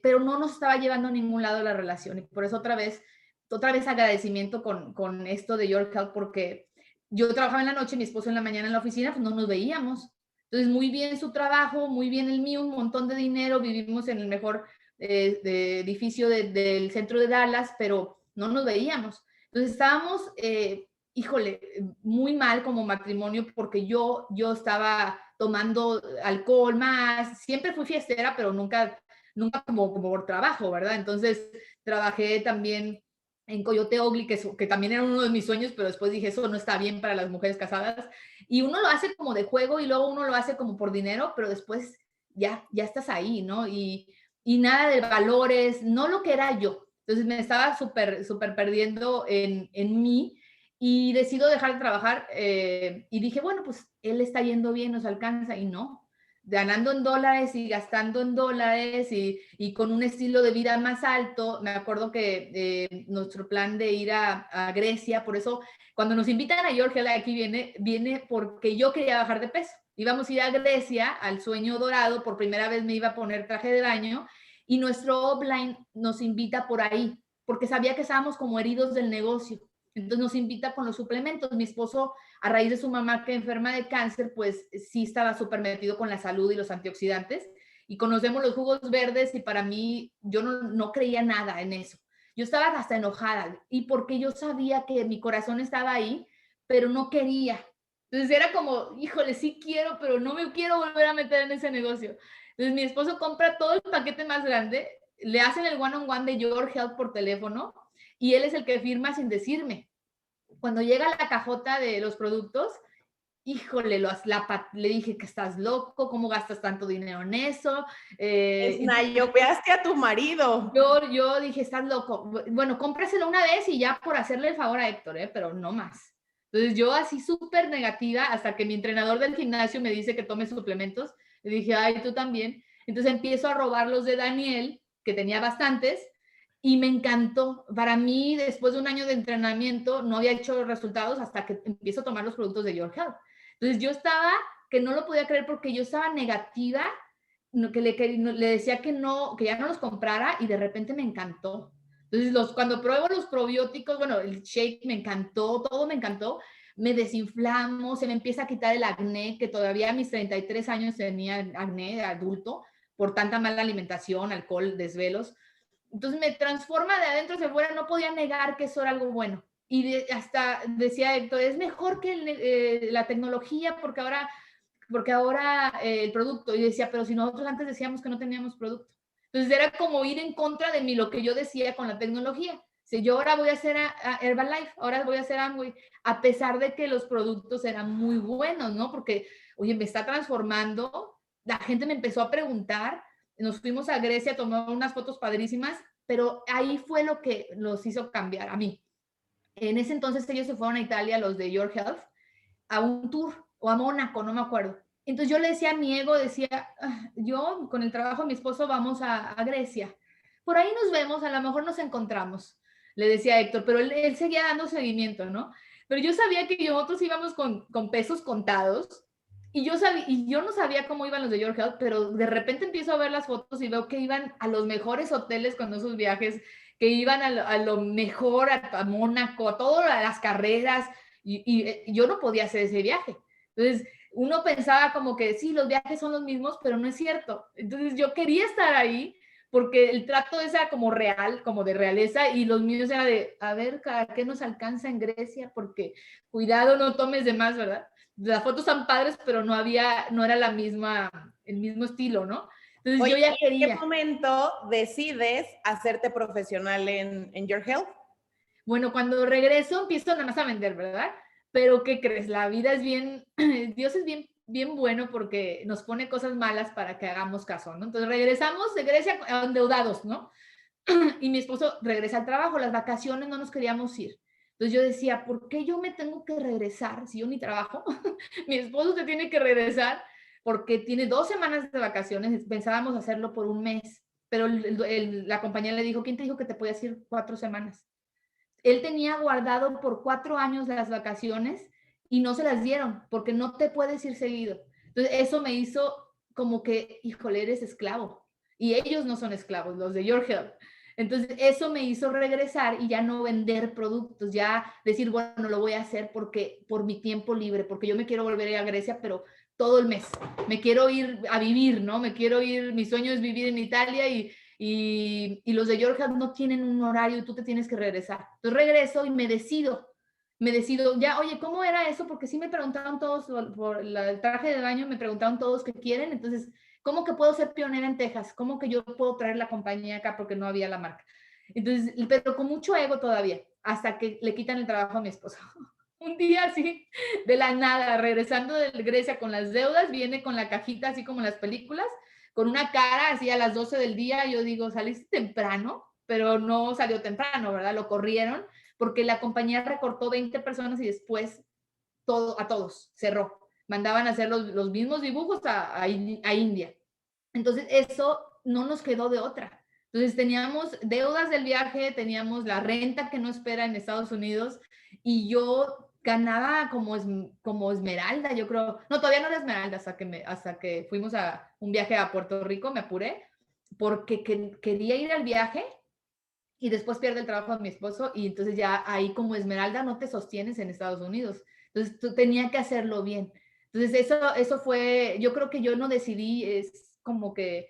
pero no nos estaba llevando a ningún lado la relación. Y por eso otra vez agradecimiento con esto de Your Health, porque yo trabajaba en la noche, mi esposo en la mañana en la oficina, pues no nos veíamos. Entonces, muy bien su trabajo, muy bien el mío, un montón de dinero, vivimos en el mejor edificio del centro de Dallas, pero no nos veíamos. Entonces, estábamos, híjole, muy mal como matrimonio porque yo estaba tomando alcohol más, siempre fui fiestera, pero nunca como por trabajo, ¿verdad? Entonces, trabajé también en Coyote Ugly, que también era uno de mis sueños, pero después dije, eso no está bien para las mujeres casadas. Y uno lo hace como de juego y luego uno lo hace como por dinero, pero después ya estás ahí, ¿no? Y nada de valores, no lo que era yo. Entonces me estaba súper perdiendo en mí y decido dejar de trabajar y dije, bueno, pues él está yendo bien, nos alcanza y no. Ganando en dólares y gastando en dólares y con un estilo de vida más alto. Me acuerdo que nuestro plan de ir a Grecia, por eso cuando nos invitan a Georgia, aquí viene porque yo quería bajar de peso. Íbamos a ir a Grecia, al sueño dorado, por primera vez me iba a poner traje de baño y nuestro upline nos invita por ahí, porque sabía que estábamos como heridos del negocio. Entonces nos invita con los suplementos. Mi esposo, a raíz de su mamá que enferma de cáncer, pues sí estaba súper metido con la salud y los antioxidantes. Y conocemos los jugos verdes y para mí, yo no creía nada en eso. Yo estaba hasta enojada y porque yo sabía que mi corazón estaba ahí, pero no quería. Entonces era como, híjole, sí quiero, pero no me quiero volver a meter en ese negocio. Entonces mi esposo compra todo el paquete más grande, le hacen el one-on-one de Your Health por teléfono y él es el que firma sin decirme. Cuando llega la cajota de los productos, híjole, le dije que estás loco, ¿cómo gastas tanto dinero en eso? Snayopeaste a tu marido. Yo dije, estás loco. Bueno, cómpraselo una vez y ya por hacerle el favor a Héctor, pero no más. Entonces yo así súper negativa hasta que mi entrenador del gimnasio me dice que tome suplementos. Le dije, ay, tú también. Entonces empiezo a robar los de Daniel, que tenía bastantes, y me encantó. Para mí, después de un año de entrenamiento, no había hecho resultados hasta que empiezo a tomar los productos de Your Health. Entonces yo estaba, que no lo podía creer porque yo estaba negativa, que le decía que ya no los comprara y de repente me encantó. Entonces, cuando pruebo los probióticos, bueno, el shake me encantó, todo me encantó, me desinflamo, se me empieza a quitar el acné, que todavía a mis 33 años tenía acné de adulto por tanta mala alimentación, alcohol, desvelos. Entonces me transforma de adentro hacia afuera, no podía negar que eso era algo bueno. Y hasta decía Héctor, es mejor que la tecnología porque ahora el producto, y decía, pero si nosotros antes decíamos que no teníamos producto. Entonces era como ir en contra de mí, lo que yo decía con la tecnología. Si yo ahora voy a hacer a Herbalife, ahora voy a hacer Amway, a pesar de que los productos eran muy buenos, ¿no? Porque, oye, me está transformando, la gente me empezó a preguntar, nos fuimos a Grecia, tomamos unas fotos padrísimas, pero ahí fue lo que los hizo cambiar a mí. En ese entonces ellos se fueron a Italia, los de Your Health, a un tour o a Mónaco, no me acuerdo. Entonces yo le decía a mi ego, decía, yo con el trabajo de mi esposo vamos a Grecia. Por ahí nos vemos, a lo mejor nos encontramos, le decía a Héctor, pero él seguía dando seguimiento, ¿no? Pero yo sabía que nosotros íbamos con pesos contados y yo no sabía cómo iban los de Your Health, pero de repente empiezo a ver las fotos y veo que iban a los mejores hoteles con esos viajes, que iban a lo mejor, a Mónaco, a todas las carreras, y yo no podía hacer ese viaje. Entonces, uno pensaba como que sí, los viajes son los mismos, pero no es cierto. Entonces, yo quería estar ahí porque el trato era como real, como de realeza, y los míos era de, a ver, ¿a qué nos alcanza en Grecia? Porque cuidado, no tomes de más, ¿verdad? Las fotos son padres, pero no era el mismo estilo, ¿no? Entonces Oye, yo ya ¿en quería. qué momento decides hacerte profesional en Your Health? Bueno, cuando regreso empiezo nada más a vender, ¿verdad? Pero ¿qué crees? La vida es bien, Dios es bien bueno porque nos pone cosas malas para que hagamos caso, ¿no? Entonces regresamos de Grecia endeudados, ¿no? Y mi esposo regresa al trabajo, las vacaciones no nos queríamos ir. Entonces yo decía, ¿por qué yo me tengo que regresar si yo ni trabajo? Mi esposo se tiene que regresar porque tiene 2 semanas de vacaciones, pensábamos hacerlo por un mes, pero la compañía le dijo, ¿quién te dijo que te podías ir 4 semanas? Él tenía guardado por 4 años las vacaciones y no se las dieron porque no te puedes ir seguido. Entonces eso me hizo como que, híjole, eres esclavo. Y ellos no son esclavos, los de Your Health. Entonces eso me hizo regresar y ya no vender productos, ya decir, bueno, lo voy a hacer porque por mi tiempo libre, porque yo me quiero volver a ir a Grecia, pero todo el mes. Me quiero ir a vivir, ¿no? Me quiero ir, mi sueño es vivir en Italia y los de Georgia no tienen un horario y tú te tienes que regresar. Entonces regreso y me decido ya, oye, ¿cómo era eso? Porque sí me preguntaron todos por el traje de baño, me preguntaron todos qué quieren, entonces, ¿cómo que puedo ser pionera en Texas? ¿Cómo que yo puedo traer la compañía acá porque no había la marca? Entonces, pero con mucho ego todavía, hasta que le quitan el trabajo a mi esposo. Un día así, de la nada, regresando de Grecia con las deudas, viene con la cajita así como en las películas, con una cara así a las 12 del día, yo digo, saliste temprano, pero no salió temprano, ¿verdad? Lo corrieron porque la compañía recortó 20 personas y después a todos cerró. Mandaban a hacer los mismos dibujos a India. Entonces eso no nos quedó de otra. Entonces teníamos deudas del viaje, teníamos la renta que no espera en Estados Unidos y yo ganaba como esmeralda, yo creo. No, todavía no era esmeralda hasta que fuimos a un viaje a Puerto Rico, me apuré porque quería ir al viaje y después pierde el trabajo de mi esposo y entonces ya ahí como esmeralda no te sostienes en Estados Unidos. Entonces tú tenía que hacerlo bien. Entonces eso fue, yo creo que yo no decidí, es como que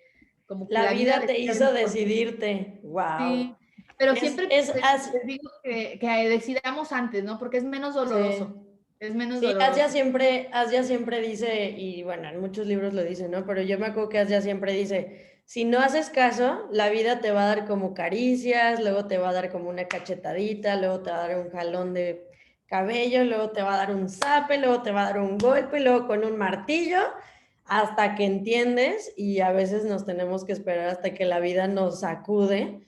La la vida vida te hizo decidirte. Wow. sí, pero Es, siempre es, les digo que decidamos antes, ¿no? Porque es menos sí. doloroso, es menos Sí, doloroso. Asia siempre dice, y bueno, en muchos libros lo dice, ¿no? Pero yo me acuerdo que Asia siempre dice, si no haces caso, la vida te va a dar como caricias, luego te va a dar como una cachetadita, luego te va a dar un jalón de cabello, luego te va a dar un zape, luego te va a dar un golpe, luego con un martillo, hasta que entiendes y a veces nos tenemos que esperar hasta que la vida nos sacude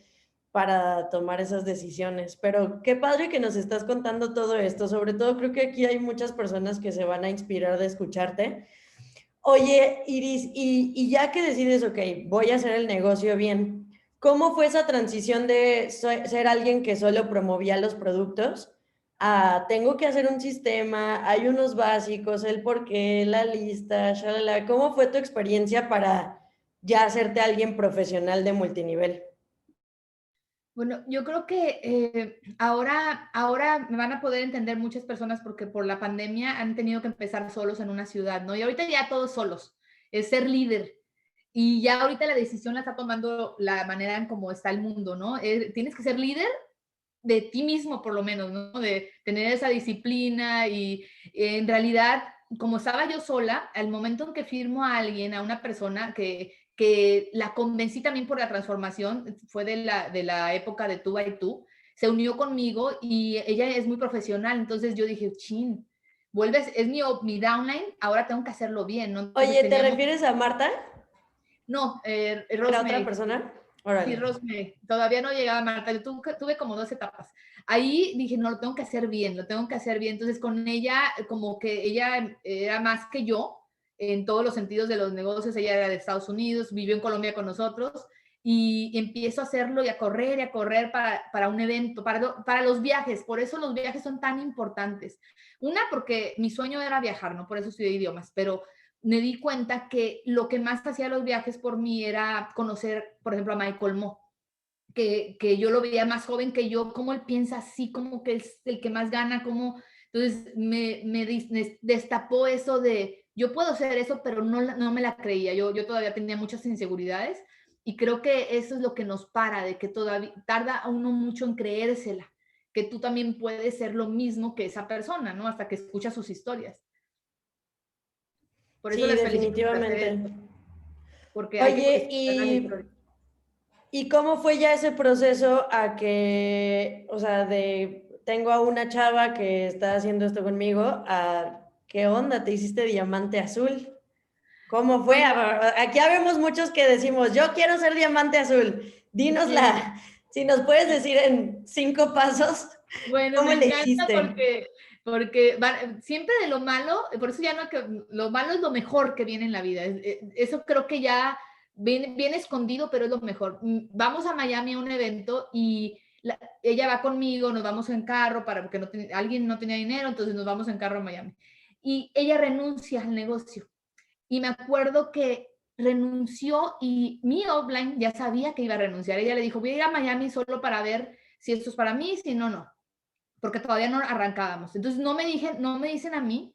para tomar esas decisiones. Pero qué padre que nos estás contando todo esto. Sobre todo creo que aquí hay muchas personas que se van a inspirar de escucharte. Oye, Iris, y ya que decides, ok, voy a hacer el negocio bien, ¿cómo fue esa transición de ser alguien que solo promovía los productos a tengo que hacer un sistema, hay unos básicos, el porqué, la lista, shalala? ¿Cómo fue tu experiencia para ya hacerte alguien profesional de multinivel? Bueno, yo creo que ahora me van a poder entender muchas personas porque por la pandemia han tenido que empezar solos en una ciudad, ¿no? Y ahorita ya todos solos, es ser líder. Y ya ahorita la decisión la está tomando la manera en cómo está el mundo, ¿no? Tienes que ser líder de ti mismo, por lo menos, ¿no? De tener esa disciplina y en realidad, como estaba yo sola, al momento en que firmo a alguien, a una persona que la convencí también por la transformación, fue de la época de Tú by Tú, se unió conmigo y ella es muy profesional, entonces yo dije, chin, vuelves, es mi downline, ahora tengo que hacerlo bien, ¿no? Entonces Oye, ¿te teníamos, refieres a Marta? no, ¿Era otra Rosemary. persona? Sí, Órale. Rosemary, todavía no llegaba Marta, yo tuve como 2 etapas. Ahí dije, no, lo tengo que hacer bien, lo tengo que hacer bien. Entonces con ella, como que ella era más que yo en todos los sentidos de los negocios, ella era de Estados Unidos, vivió en Colombia con nosotros y empiezo a hacerlo y a correr para un evento, para los viajes. Por eso los viajes son tan importantes. Una, porque mi sueño era viajar, ¿no? Por eso estudié idiomas, pero me di cuenta que lo que más hacía los viajes por mí era conocer, por ejemplo, a Michael Moe, que yo lo veía más joven que yo, cómo él piensa así, como que es el que más gana, como... Entonces me destapó eso de, yo puedo hacer eso, pero no me la creía, yo todavía tenía muchas inseguridades y creo que eso es lo que nos para, de que todavía tarda a uno mucho en creérsela, que tú también puedes ser lo mismo que esa persona, ¿no? Hasta que escuchas sus historias. Por eso Sí, les felicito por hacer definitivamente. esto. porque hay Oye, que... ¿Y cómo fue ya ese proceso a que, o sea, tengo a una chava que está haciendo esto conmigo, a qué onda, te hiciste diamante azul? ¿Cómo fue? Bueno, Aquí habemos muchos que decimos, yo quiero ser diamante azul. sí. Si nos puedes decir en 5 pasos, Bueno, ¿cómo me le encanta hiciste? porque siempre de lo malo, por eso ya no, que lo malo es lo mejor que viene en la vida. Eso creo que ya viene escondido, pero es lo mejor. Vamos a Miami a un evento y ella va conmigo, nos vamos en carro porque alguien no tenía dinero, entonces nos vamos en carro a Miami. Y ella renuncia al negocio. Y me acuerdo que renunció y mi offline ya sabía que iba a renunciar. Ella le dijo, voy a ir a Miami solo para ver si esto es para mí, si no, no, porque todavía no arrancábamos. Entonces no me dicen a mí.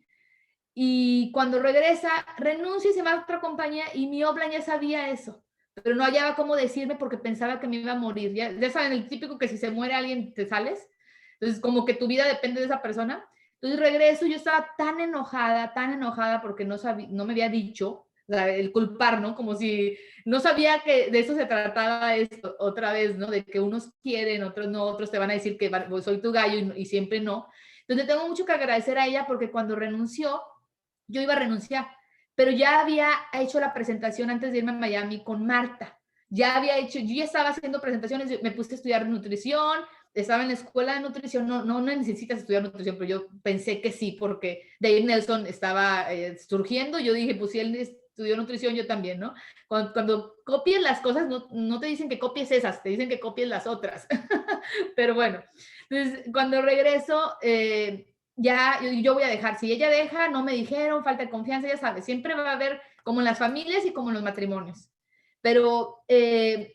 Y cuando regresa, renuncia y se va a otra compañía y mi offline ya sabía eso. Pero no hallaba cómo decirme porque pensaba que me iba a morir. Ya saben, el típico que si se muere alguien te sales. Entonces, como que tu vida depende de esa persona. Entonces regreso, yo estaba tan enojada porque no me había dicho, o sea, el culpar, ¿no? Como si no sabía que de eso se trataba esto, otra vez, ¿no? De que unos quieren, otros no, otros te van a decir que soy tu gallo y siempre no. Entonces tengo mucho que agradecer a ella porque cuando renunció, yo iba a renunciar, pero ya había hecho la presentación antes de irme a Miami con Marta. Yo ya estaba haciendo presentaciones, me puse a estudiar nutrición, estaba en la escuela de nutrición, no necesitas estudiar nutrición, pero yo pensé que sí, porque Dave Nelson estaba surgiendo, yo dije, pues si él estudió nutrición, yo también, ¿no? Cuando copies las cosas, no te dicen que copies esas, te dicen que copies las otras. Pero bueno, entonces cuando regreso, ya yo voy a dejar, si ella deja, no me dijeron, falta de confianza, ya sabes, siempre va a haber como en las familias y como en los matrimonios. Pero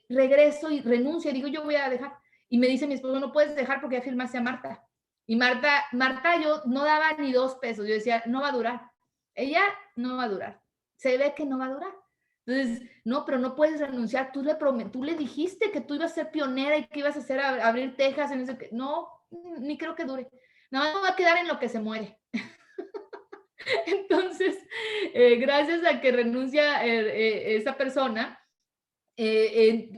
regreso y renuncio y digo, yo voy a dejar. Y me dice mi esposo, no puedes dejar porque ya firmaste a Marta. Y Marta, yo no daba ni 2 pesos. Yo decía, no va a durar. Ella no va a durar. Se ve que no va a durar. Entonces, no, pero no puedes renunciar. Tú le dijiste que tú ibas a ser pionera y que ibas a hacer abrir tejas. En ese, no, ni creo que dure. Nada más va a quedar en lo que se muere. Entonces, gracias a que renuncia esa persona,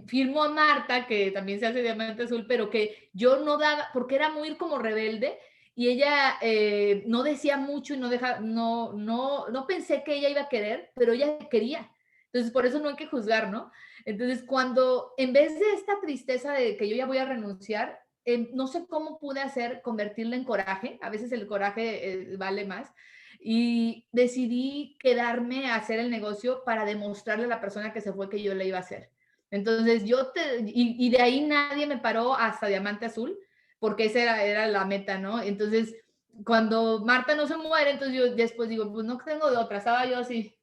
firmó a Marta, que también se hace diamante azul, pero que yo no daba, porque era muy como rebelde, y ella no decía mucho y no pensé que ella iba a querer, pero ella quería. Entonces, por eso no hay que juzgar, ¿no? Entonces, cuando en vez de esta tristeza de que yo ya voy a renunciar, no sé cómo pude convertirla en coraje, a veces el coraje vale más, y decidí quedarme a hacer el negocio para demostrarle a la persona que se fue que yo le iba a hacer. Entonces y de ahí nadie me paró hasta Diamante Azul, porque esa era la meta, ¿no? Entonces, cuando Marta no se muere, entonces yo después digo, pues no tengo de otra, estaba yo así,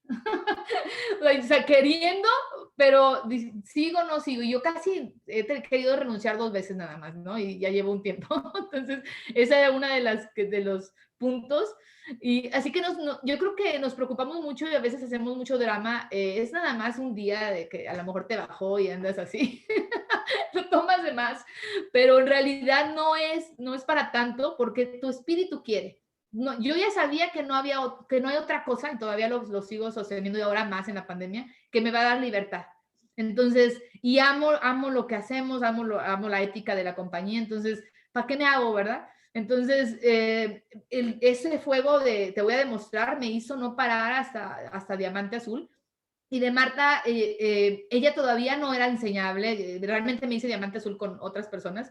o sea, queriendo, pero sigo, no sigo. Yo casi he querido renunciar 2 veces nada más, ¿no? Y ya llevo un tiempo. Entonces, esa era una de los puntos. Y así que yo creo que nos preocupamos mucho y a veces hacemos mucho drama. Es nada más un día de que a lo mejor te bajó y andas así. Lo tomas de más, pero en realidad no es para tanto porque tu espíritu quiere. No, yo ya sabía que no hay otra cosa, y todavía lo sigo sosteniendo y ahora más en la pandemia, que me va a dar libertad. Entonces, y amo lo que hacemos, amo la ética de la compañía, entonces, ¿para qué me hago, verdad? Entonces, ese fuego de te voy a demostrar me hizo no parar hasta Diamante Azul. Y de Marta, ella todavía no era enseñable, realmente me hice Diamante Azul con otras personas,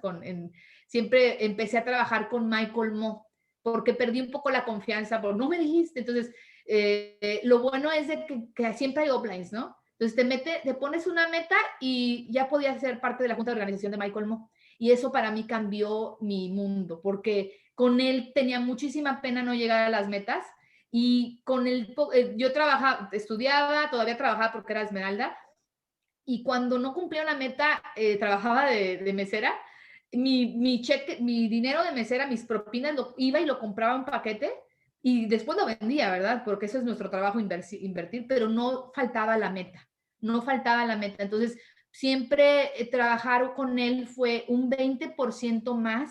siempre empecé a trabajar con Michael Mo, porque perdí un poco la confianza, porque no me dijiste. Entonces, lo bueno es de que siempre hay uplines, ¿no? Entonces te pones una meta y ya podías ser parte de la junta de organización de Michael Mo. Y eso para mí cambió mi mundo, porque con él tenía muchísima pena no llegar a las metas, y yo estudiaba, todavía trabajaba porque era Esmeralda, y cuando no cumplía una meta, trabajaba de mesera. Mi cheque, mi dinero de mesera, mis propinas, iba y lo compraba un paquete y después lo vendía, ¿verdad? Porque eso es nuestro trabajo, invertir, pero no faltaba la meta, no faltaba la meta. Entonces, siempre trabajar con él fue un 20% más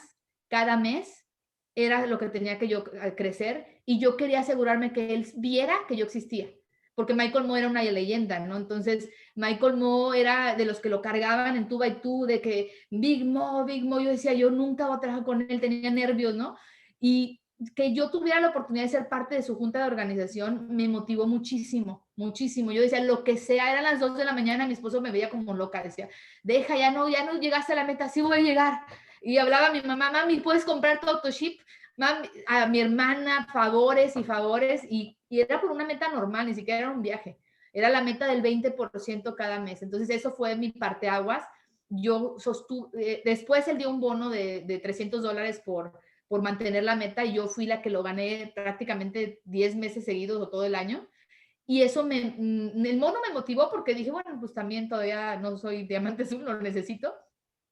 cada mes, era lo que tenía que yo crecer, y yo quería asegurarme que él viera que yo existía. porque Michael Moore era una leyenda, ¿no? Entonces, Michael Moore era de los que lo cargaban en tuba y tú, de que Big Mo, yo decía, yo nunca voy a trabajar con él, tenía nervios, ¿no? Y que yo tuviera la oportunidad de ser parte de su junta de organización me motivó muchísimo, muchísimo. Yo decía, lo que sea, eran las 2 de la mañana, mi esposo me veía como loca, decía, deja, ya no llegaste a la meta, sí voy a llegar. Y hablaba a mi mamá, mami, ¿puedes comprar tu autoship? Mami, a mi hermana, favores y favores, y era por una meta normal, ni siquiera era un viaje, era la meta del 20% cada mes. Entonces eso fue mi parteaguas. Yo sostuve, después él dio un bono de $300 por mantener la meta y yo fui la que lo gané prácticamente 10 meses seguidos o todo el año. Y eso el mono me motivó porque dije, bueno, pues también todavía no soy diamante azul, lo necesito,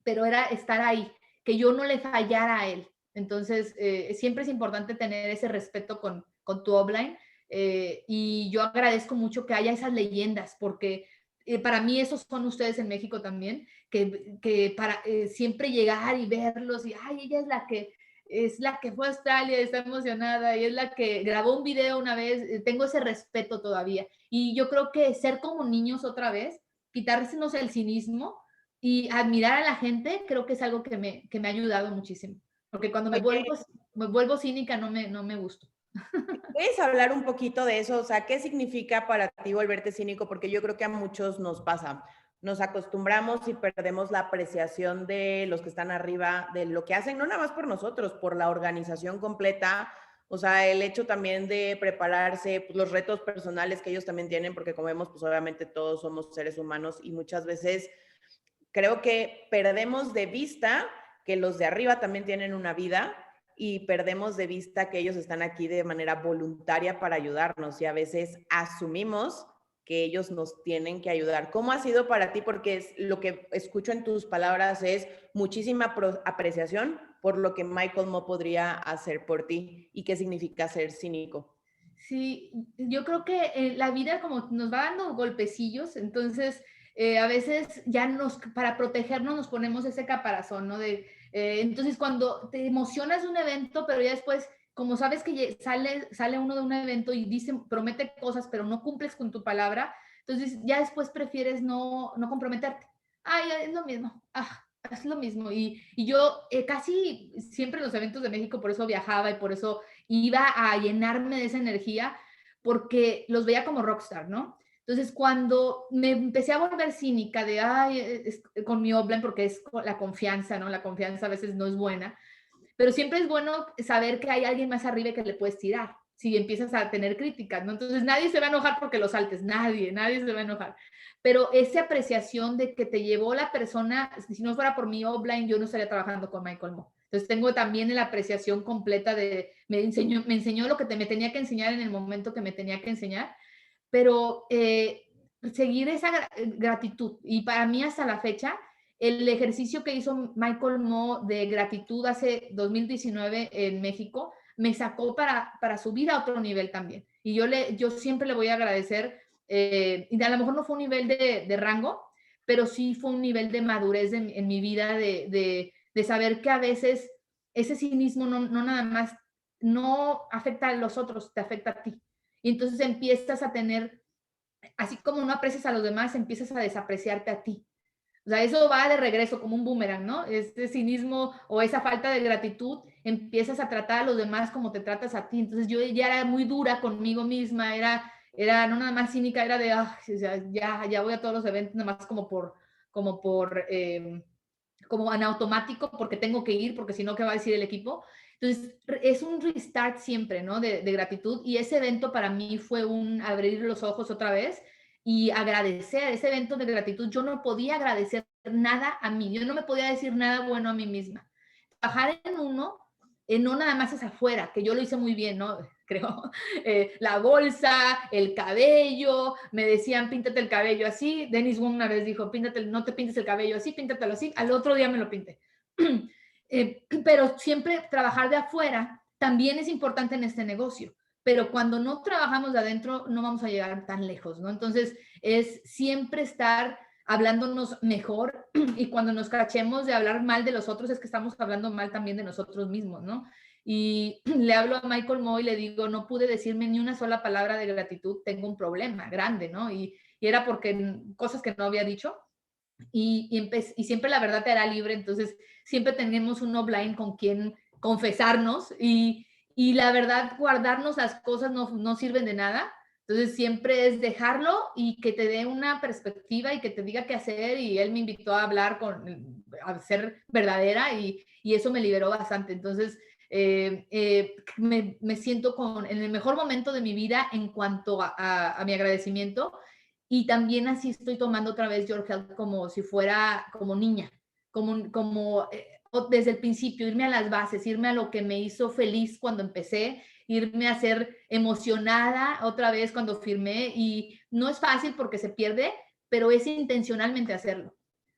pero era estar ahí, que yo no le fallara a él. Entonces, siempre es importante tener ese respeto con tu offline. Y yo agradezco mucho que haya esas leyendas, porque para mí esos son ustedes en México también, que para siempre llegar y verlos y, ay, ella es la que fue a Australia, está emocionada y es la que grabó un video una vez, tengo ese respeto todavía. Y yo creo que ser como niños otra vez, quitársenos el cinismo y admirar a la gente, creo que es algo que me ha ayudado muchísimo. Porque cuando me vuelvo cínica no me gusto. ¿Puedes hablar un poquito de eso? O sea, ¿qué significa para ti volverte cínico? Porque yo creo que a muchos nos pasa. Nos acostumbramos y perdemos la apreciación de los que están arriba, de lo que hacen, no nada más por nosotros, por la organización completa. O sea, el hecho también de prepararse, pues, los retos personales que ellos también tienen, porque como vemos, pues obviamente todos somos seres humanos y muchas veces creo que perdemos de vista que los de arriba también tienen una vida y perdemos de vista que ellos están aquí de manera voluntaria para ayudarnos y a veces asumimos que ellos nos tienen que ayudar. ¿Cómo ha sido para ti? Porque lo que escucho en tus palabras es muchísima apreciación por lo que Michael Mo podría hacer por ti y qué significa ser cínico. Sí, yo creo que la vida como nos va dando golpecillos, entonces a veces ya para protegernos nos ponemos ese caparazón, ¿no? Entonces cuando te emocionas de un evento, pero ya después, como sabes que sale uno de un evento y promete cosas, pero no cumples con tu palabra, entonces ya después prefieres no comprometerte. Ay, es lo mismo, es lo mismo. Y yo casi siempre en los eventos de México, por eso viajaba y por eso iba a llenarme de esa energía, porque los veía como rockstar, ¿no? Entonces, cuando me empecé a volver cínica de, con mi offline, porque es la confianza, ¿no? La confianza a veces no es buena, pero siempre es bueno saber que hay alguien más arriba que le puedes tirar, si empiezas a tener críticas, ¿no? Entonces, nadie se va a enojar porque lo saltes, nadie se va a enojar. Pero esa apreciación de que te llevó la persona, si no fuera por mi offline, yo no estaría trabajando con Michael Mo. Entonces tengo también la apreciación completa me enseñó lo que me tenía que enseñar en el momento que me tenía que enseñar, pero seguir esa gratitud. Y para mí hasta la fecha, el ejercicio que hizo Michael Mo de gratitud hace 2019 en México, me sacó para subir a otro nivel también. Y yo siempre le voy a agradecer, y a lo mejor no fue un nivel de rango, pero sí fue un nivel de madurez en mi vida, de saber que a veces ese cinismo no nada más, no afecta a los otros, te afecta a ti. Y entonces empiezas a tener, así como no aprecias a los demás, empiezas a desapreciarte a ti. O sea, eso va de regreso como un boomerang, ¿no? Este cinismo o esa falta de gratitud, empiezas a tratar a los demás como te tratas a ti. Entonces yo ya era muy dura conmigo misma, era no nada más cínica, era de, o sea, ya voy a todos los eventos, nada más como en automático, porque tengo que ir, porque si no, ¿qué va a decir el equipo? Entonces, es un restart siempre, ¿no? De gratitud. Y ese evento para mí fue un abrir los ojos otra vez y agradecer ese evento de gratitud. Yo no podía agradecer nada a mí, yo no me podía decir nada bueno a mí misma. Trabajar en uno, no nada más es afuera, que yo lo hice muy bien, ¿no? Creo, la bolsa, el cabello, me decían, píntate el cabello así. Dennis Wong una vez dijo, no te pintes el cabello así, píntatelo así. Al otro día me lo pinté. Pero siempre trabajar de afuera también es importante en este negocio. Pero cuando no trabajamos de adentro, no vamos a llegar tan lejos, ¿no? Entonces, es siempre estar hablándonos mejor, y cuando nos cachemos de hablar mal de los otros, es que estamos hablando mal también de nosotros mismos, ¿no? Y le hablo a Michael Moe y le digo, no pude decirme ni una sola palabra de gratitud, tengo un problema grande, ¿no? Y era porque cosas que no había dicho. Y siempre la verdad te hará libre, entonces siempre tenemos un offline con quien confesarnos y la verdad guardarnos las cosas no sirven de nada, entonces siempre es dejarlo y que te dé una perspectiva y que te diga qué hacer y él me invitó a hablar a ser verdadera y eso me liberó bastante, entonces me siento en el mejor momento de mi vida en cuanto a mi agradecimiento y también así estoy tomando otra vez Your Health como si fuera como niña, desde el principio, irme a las bases, irme a lo que me hizo feliz cuando empecé, irme a ser emocionada otra vez cuando firmé y no es fácil porque se pierde, pero es intencionalmente hacerlo.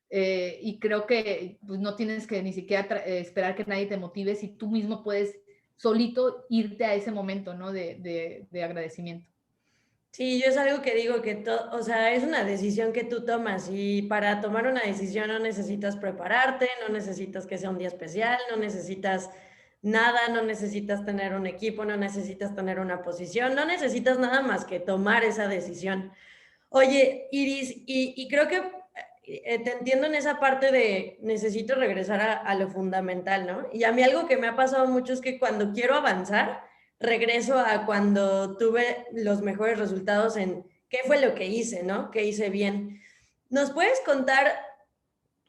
Y creo que pues, no tienes que ni siquiera esperar que nadie te motive si tú mismo puedes solito irte a ese momento, ¿no? de agradecimiento. Sí, yo es algo que digo que, o sea, es una decisión que tú tomas y para tomar una decisión no necesitas prepararte, no necesitas que sea un día especial, no necesitas nada, no necesitas tener un equipo, no necesitas tener una posición, no necesitas nada más que tomar esa decisión. Oye, Iris, y creo que te entiendo en esa parte de necesito regresar a lo fundamental, ¿no? Y a mí algo que me ha pasado mucho es que cuando quiero avanzar, regreso a cuando tuve los mejores resultados en qué fue lo que hice, ¿no? ¿Qué hice bien? ¿Nos puedes contar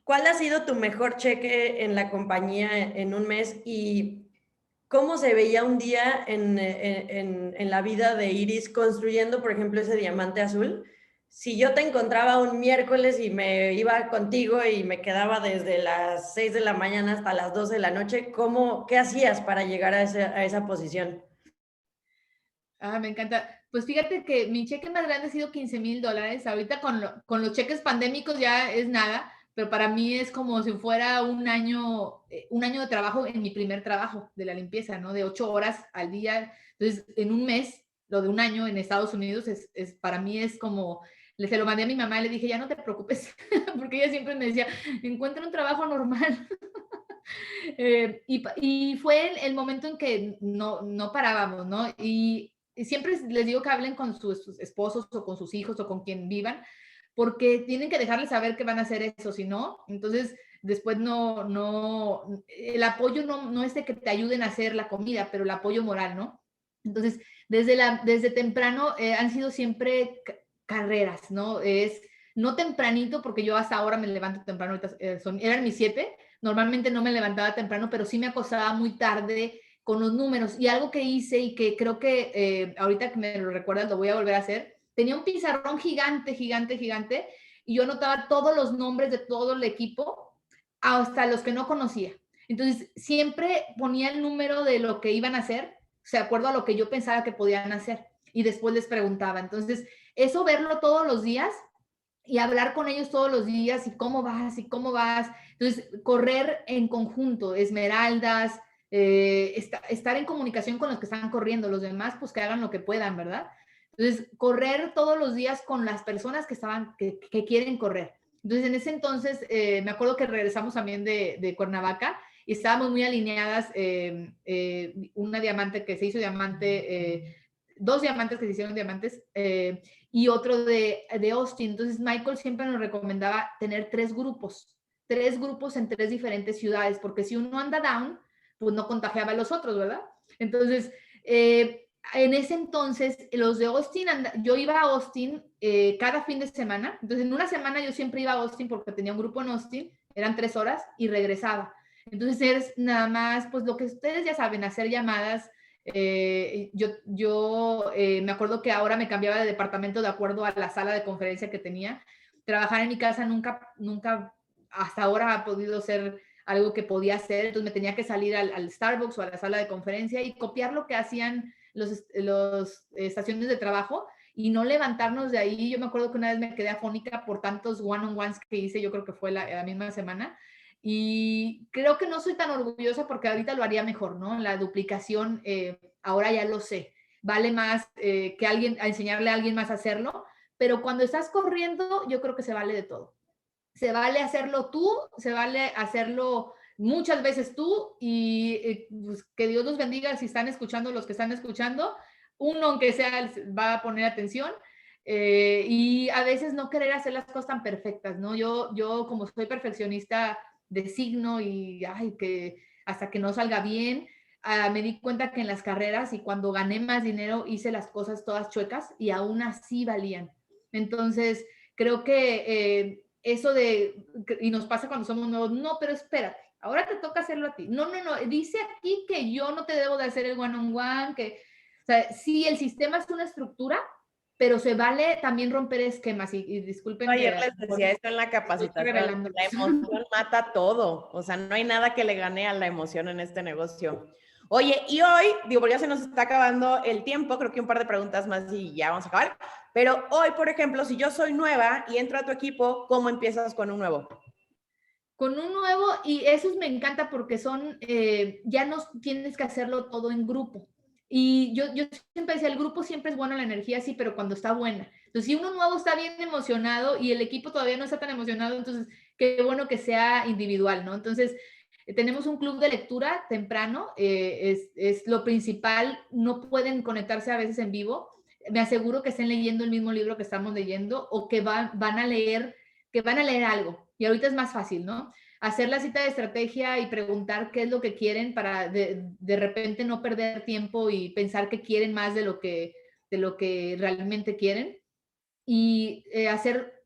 cuál ha sido tu mejor cheque en la compañía en un mes y cómo se veía un día en la vida de Iris construyendo, por ejemplo, ese diamante azul? Si yo te encontraba un miércoles y me iba contigo y me quedaba desde las 6 de la mañana hasta las 12 de la noche, ¿qué hacías para llegar a esa posición? Ah, me encanta. Pues fíjate que mi cheque más grande ha sido $15,000. Ahorita con los cheques pandémicos ya es nada, pero para mí es como si fuera un año de trabajo en mi primer trabajo de la limpieza, ¿no? De 8 horas al día. Entonces, en un mes, lo de un año en Estados Unidos, para mí es como, se lo mandé a mi mamá y le dije, ya no te preocupes, porque ella siempre me decía, encuentra un trabajo normal. Y fue el momento en que no parábamos, ¿no? Y siempre les digo que hablen con sus esposos o con sus hijos o con quien vivan, porque tienen que dejarles saber que van a hacer eso, si no, entonces después el apoyo no es de que te ayuden a hacer la comida, pero el apoyo moral, ¿no? Entonces, desde temprano han sido siempre carreras, ¿no? No tempranito, porque yo hasta ahora me levanto temprano, eran mis 7, normalmente no me levantaba temprano, pero sí me acostaba muy tarde con los números. Y algo que hice y que creo que ahorita que me lo recuerdas lo voy a volver a hacer, tenía un pizarrón gigante, gigante, gigante, y yo anotaba todos los nombres de todo el equipo, hasta los que no conocía. Entonces, siempre ponía el número de lo que iban a hacer, de acuerdo a lo que yo pensaba que podían hacer. Y después les preguntaba. Entonces, eso verlo todos los días y hablar con ellos todos los días y cómo vas y cómo vas. Entonces, correr en conjunto, esmeraldas, estar en comunicación con los que están corriendo, los demás pues que hagan lo que puedan, ¿verdad? Entonces, correr todos los días con las personas que quieren correr. Entonces, en ese entonces, me acuerdo que regresamos también de Cuernavaca y estábamos muy alineadas, una diamante que se hizo diamante, 2 diamantes que se hicieron diamantes, y otro de Austin. Entonces, Michael siempre nos recomendaba tener 3 grupos en 3 diferentes ciudades, porque si uno anda down, pues no contagiaba a los otros, ¿verdad? Entonces, en ese entonces, los de Austin, yo iba a Austin cada fin de semana. Entonces, en una semana yo siempre iba a Austin porque tenía un grupo en Austin, eran 3 horas y regresaba. Entonces, es nada más, pues lo que ustedes ya saben, hacer llamadas. Yo me acuerdo que ahora me cambiaba de departamento de acuerdo a la sala de conferencia que tenía. Trabajar en mi casa nunca hasta ahora ha podido ser algo que podía hacer, entonces me tenía que salir al Starbucks o a la sala de conferencia y copiar lo que hacían los estaciones de trabajo y no levantarnos de ahí. Yo me acuerdo que una vez me quedé afónica por tantos one-on-ones que hice, yo creo que fue la misma semana, y creo que no soy tan orgullosa porque ahorita lo haría mejor, ¿no? La duplicación, ahora ya lo sé, vale más que enseñarle a alguien más a hacerlo, pero cuando estás corriendo, yo creo que se vale de todo. Se vale hacerlo tú, se vale hacerlo muchas veces tú y pues, que Dios los bendiga si están escuchando los que están escuchando. Uno, aunque sea, va a poner atención. Y a veces no querer hacer las cosas tan perfectas, ¿no? Yo como soy perfeccionista de signo y ay, que hasta que no salga bien, me di cuenta que en las carreras y cuando gané más dinero hice las cosas todas chuecas y aún así valían. Entonces, creo que eso y nos pasa cuando somos nuevos, no, pero espérate, ahora te toca hacerlo a ti. No, dice aquí que yo no te debo de hacer el one-on-one, que, o sea, sí, el sistema es una estructura, pero se vale también romper esquemas y disculpen. Ayer les decía esto en la capacitación, la emoción mata todo, o sea, no hay nada que le gane a la emoción en este negocio. Oye, y hoy, digo, ya se nos está acabando el tiempo, creo que un par de preguntas más y ya vamos a acabar, pero hoy, por ejemplo, si yo soy nueva y entro a tu equipo, ¿cómo empiezas con un nuevo? Con un nuevo, y eso me encanta porque ya no tienes que hacerlo todo en grupo. Y yo siempre decía, el grupo siempre es bueno, la energía sí, pero cuando está buena. Entonces, si uno nuevo está bien emocionado y el equipo todavía no está tan emocionado, entonces qué bueno que sea individual, ¿no? Entonces, tenemos un club de lectura temprano, es lo principal, no pueden conectarse a veces en vivo. Me aseguro que estén leyendo el mismo libro que estamos leyendo o que van a leer algo. Y ahorita es más fácil, ¿no? Hacer la cita de estrategia y preguntar qué es lo que quieren para de repente no perder tiempo y pensar que quieren más de lo que realmente quieren. Y hacer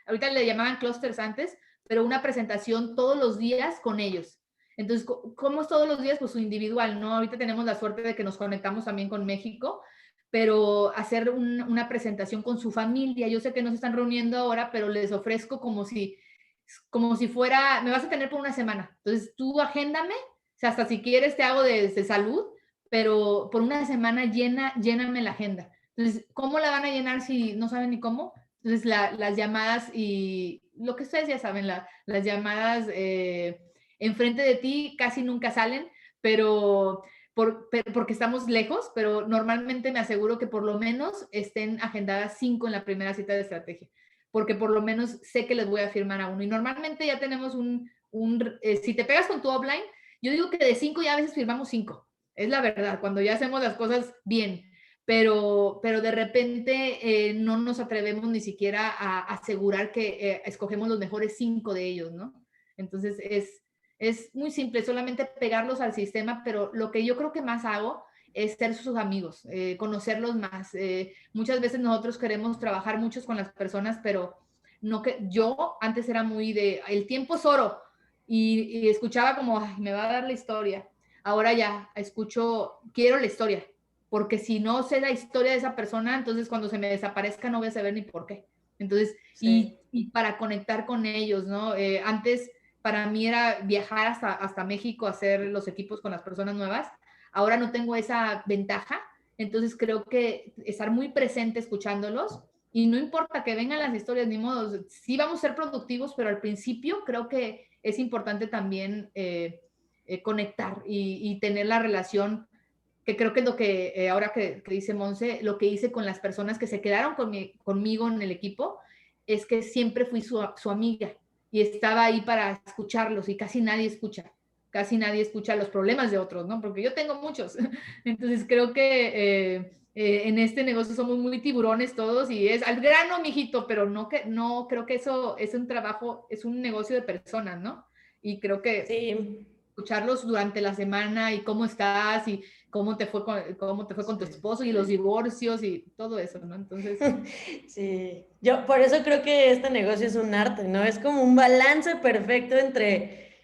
ahorita le llamaban clusters antes, pero una presentación todos los días con ellos. Entonces, ¿cómo es todos los días? Pues su individual, ¿no? Ahorita tenemos la suerte de que nos conectamos también con México, pero hacer una presentación con su familia. Yo sé que no se están reuniendo ahora, pero les ofrezco como si fuera, me vas a tener por una semana. Entonces, tú agéndame, o sea, hasta si quieres te hago de salud, pero por una semana lléname la agenda. Entonces, ¿cómo la van a llenar si no saben ni cómo? Entonces, las llamadas y lo que ustedes ya saben, las llamadas enfrente de ti casi nunca salen, pero porque estamos lejos, pero normalmente me aseguro que por lo menos estén agendadas 5 en la primera cita de estrategia, porque por lo menos sé que les voy a firmar a uno. Y normalmente ya tenemos si te pegas con tu offline, yo digo que de 5 ya a veces firmamos 5. Es la verdad, cuando ya hacemos las cosas bien. Pero de repente no nos atrevemos ni siquiera a asegurar que escogemos los mejores 5 de ellos, ¿no? Entonces es muy simple, solamente pegarlos al sistema, pero lo que yo creo que más hago es ser sus amigos, conocerlos más. Muchas veces nosotros queremos trabajar muchos con las personas, pero no que yo antes era muy de el tiempo es oro y escuchaba como ay, me va a dar la historia. Ahora ya escucho, quiero la historia, porque si no sé la historia de esa persona, entonces cuando se me desaparezca no voy a saber ni por qué. Entonces, sí. y para conectar con ellos, ¿no? Antes para mí era viajar hasta México a hacer los equipos con las personas nuevas. Ahora no tengo esa ventaja, entonces creo que estar muy presente escuchándolos y no importa que vengan las historias, ni modo, sí vamos a ser productivos, pero al principio creo que es importante también conectar y tener la relación, que creo que es lo que ahora que dice Monse, lo que hice con las personas que se quedaron conmigo en el equipo, es que siempre fui su amiga y estaba ahí para escucharlos y casi nadie escucha los problemas de otros, ¿no? Porque yo tengo muchos. Entonces creo que en este negocio somos muy tiburones todos y es al grano, mijito, pero no creo que eso es un trabajo, es un negocio de personas, ¿no? Y creo que sí. Escucharlos durante la semana y cómo estás y cómo te fue con tu esposo y los divorcios y todo eso, ¿no? Entonces... Sí, yo por eso creo que este negocio es un arte, ¿no? Es como un balance perfecto entre,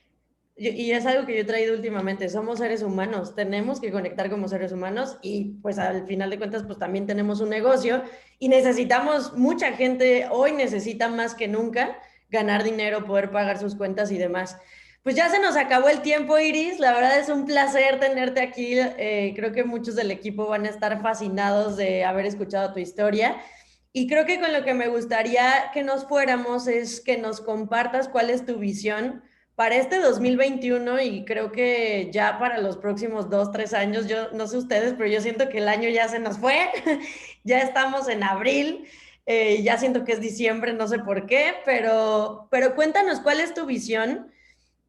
y es algo que yo he traído últimamente, somos seres humanos, tenemos que conectar como seres humanos y pues al final de cuentas pues también tenemos un negocio y necesitamos, mucha gente hoy necesita más que nunca ganar dinero, poder pagar sus cuentas y demás. Pues ya se nos acabó el tiempo, Iris. La verdad es un placer tenerte aquí. Creo que muchos del equipo van a estar fascinados de haber escuchado tu historia. Y creo que con lo que me gustaría que nos fuéramos es que nos compartas cuál es tu visión para este 2021 y creo que ya para los próximos 2, 3 años. Yo no sé ustedes, pero yo siento que el año ya se nos fue. Ya estamos en abril. Ya siento que es diciembre, no sé por qué, pero cuéntanos cuál es tu visión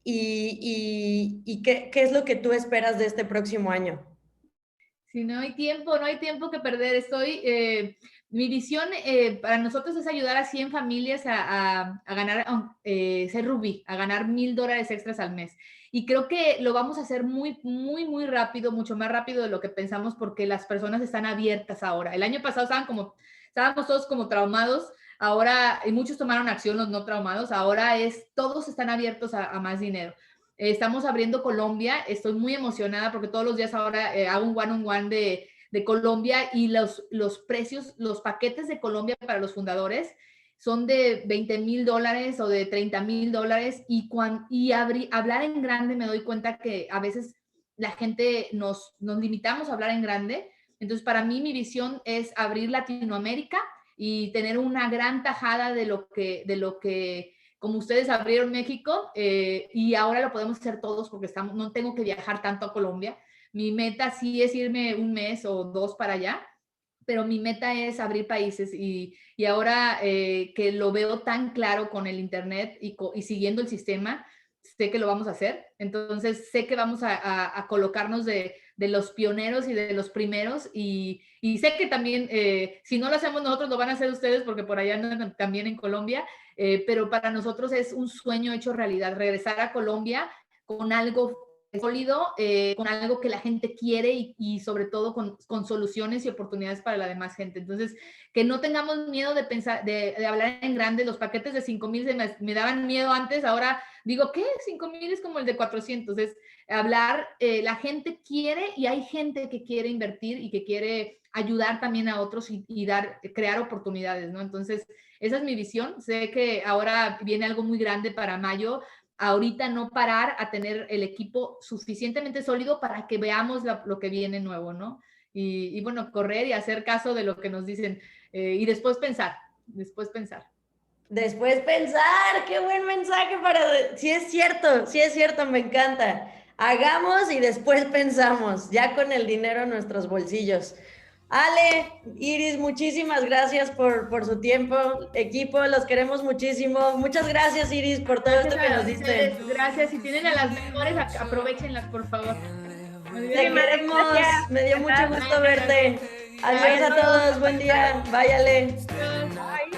y qué es lo que tú esperas de este próximo año. Si no hay tiempo que perder. Mi visión para nosotros es ayudar a 100 familias a ganar, ser Rubí, a ganar $1,000 extras al mes. Y creo que lo vamos a hacer muy, muy, muy rápido, mucho más rápido de lo que pensamos, porque las personas están abiertas ahora. El año pasado estábamos todos como traumados, ahora, y muchos tomaron acción, los no traumados, ahora todos están abiertos a más dinero. Estamos abriendo Colombia, estoy muy emocionada porque todos los días ahora hago un one-on-one de Colombia, y los precios, los paquetes de Colombia para los fundadores son de $20,000 o de $30,000, y hablar en grande, me doy cuenta que a veces la gente nos limitamos a hablar en grande. Entonces, para mí, mi visión es abrir Latinoamérica y tener una gran tajada de lo que como ustedes abrieron México, y ahora lo podemos hacer todos porque no tengo que viajar tanto a Colombia. Mi meta sí es irme un mes o 2 para allá, pero mi meta es abrir países, y ahora que lo veo tan claro con el internet y siguiendo el sistema, sé que lo vamos a hacer. Entonces sé que vamos a colocarnos de los pioneros y de los primeros, y sé que también si no lo hacemos nosotros, lo van a hacer ustedes porque por allá andan también en Colombia, pero para nosotros es un sueño hecho realidad, regresar a Colombia con algo sólido, con algo que la gente quiere, y sobre todo con soluciones y oportunidades para la demás gente. Entonces, que no tengamos miedo de pensar, de hablar en grande. Los paquetes de 5,000 me daban miedo antes, ahora digo, ¿qué? 5,000 es como el de 400. Es hablar, la gente quiere, y hay gente que quiere invertir y que quiere ayudar también a otros y crear oportunidades, ¿no? Entonces, esa es mi visión. Sé que ahora viene algo muy grande para mayo. Ahorita no parar a tener el equipo suficientemente sólido para que veamos lo que viene nuevo, ¿no? Y bueno, correr y hacer caso de lo que nos dicen, y después pensar. Después pensar, qué buen mensaje sí es cierto, me encanta. Hagamos y después pensamos, ya con el dinero en nuestros bolsillos. Ale, Iris, muchísimas gracias por su tiempo. Equipo, los queremos muchísimo. Muchas gracias, Iris, por todo esto que nos diste. Gracias. Si tienen a las mejores, aprovechenlas, por favor. Te queremos. Me dio mucho gusto verte. Adiós a todos. Buen día. Bye, Ale. Bye.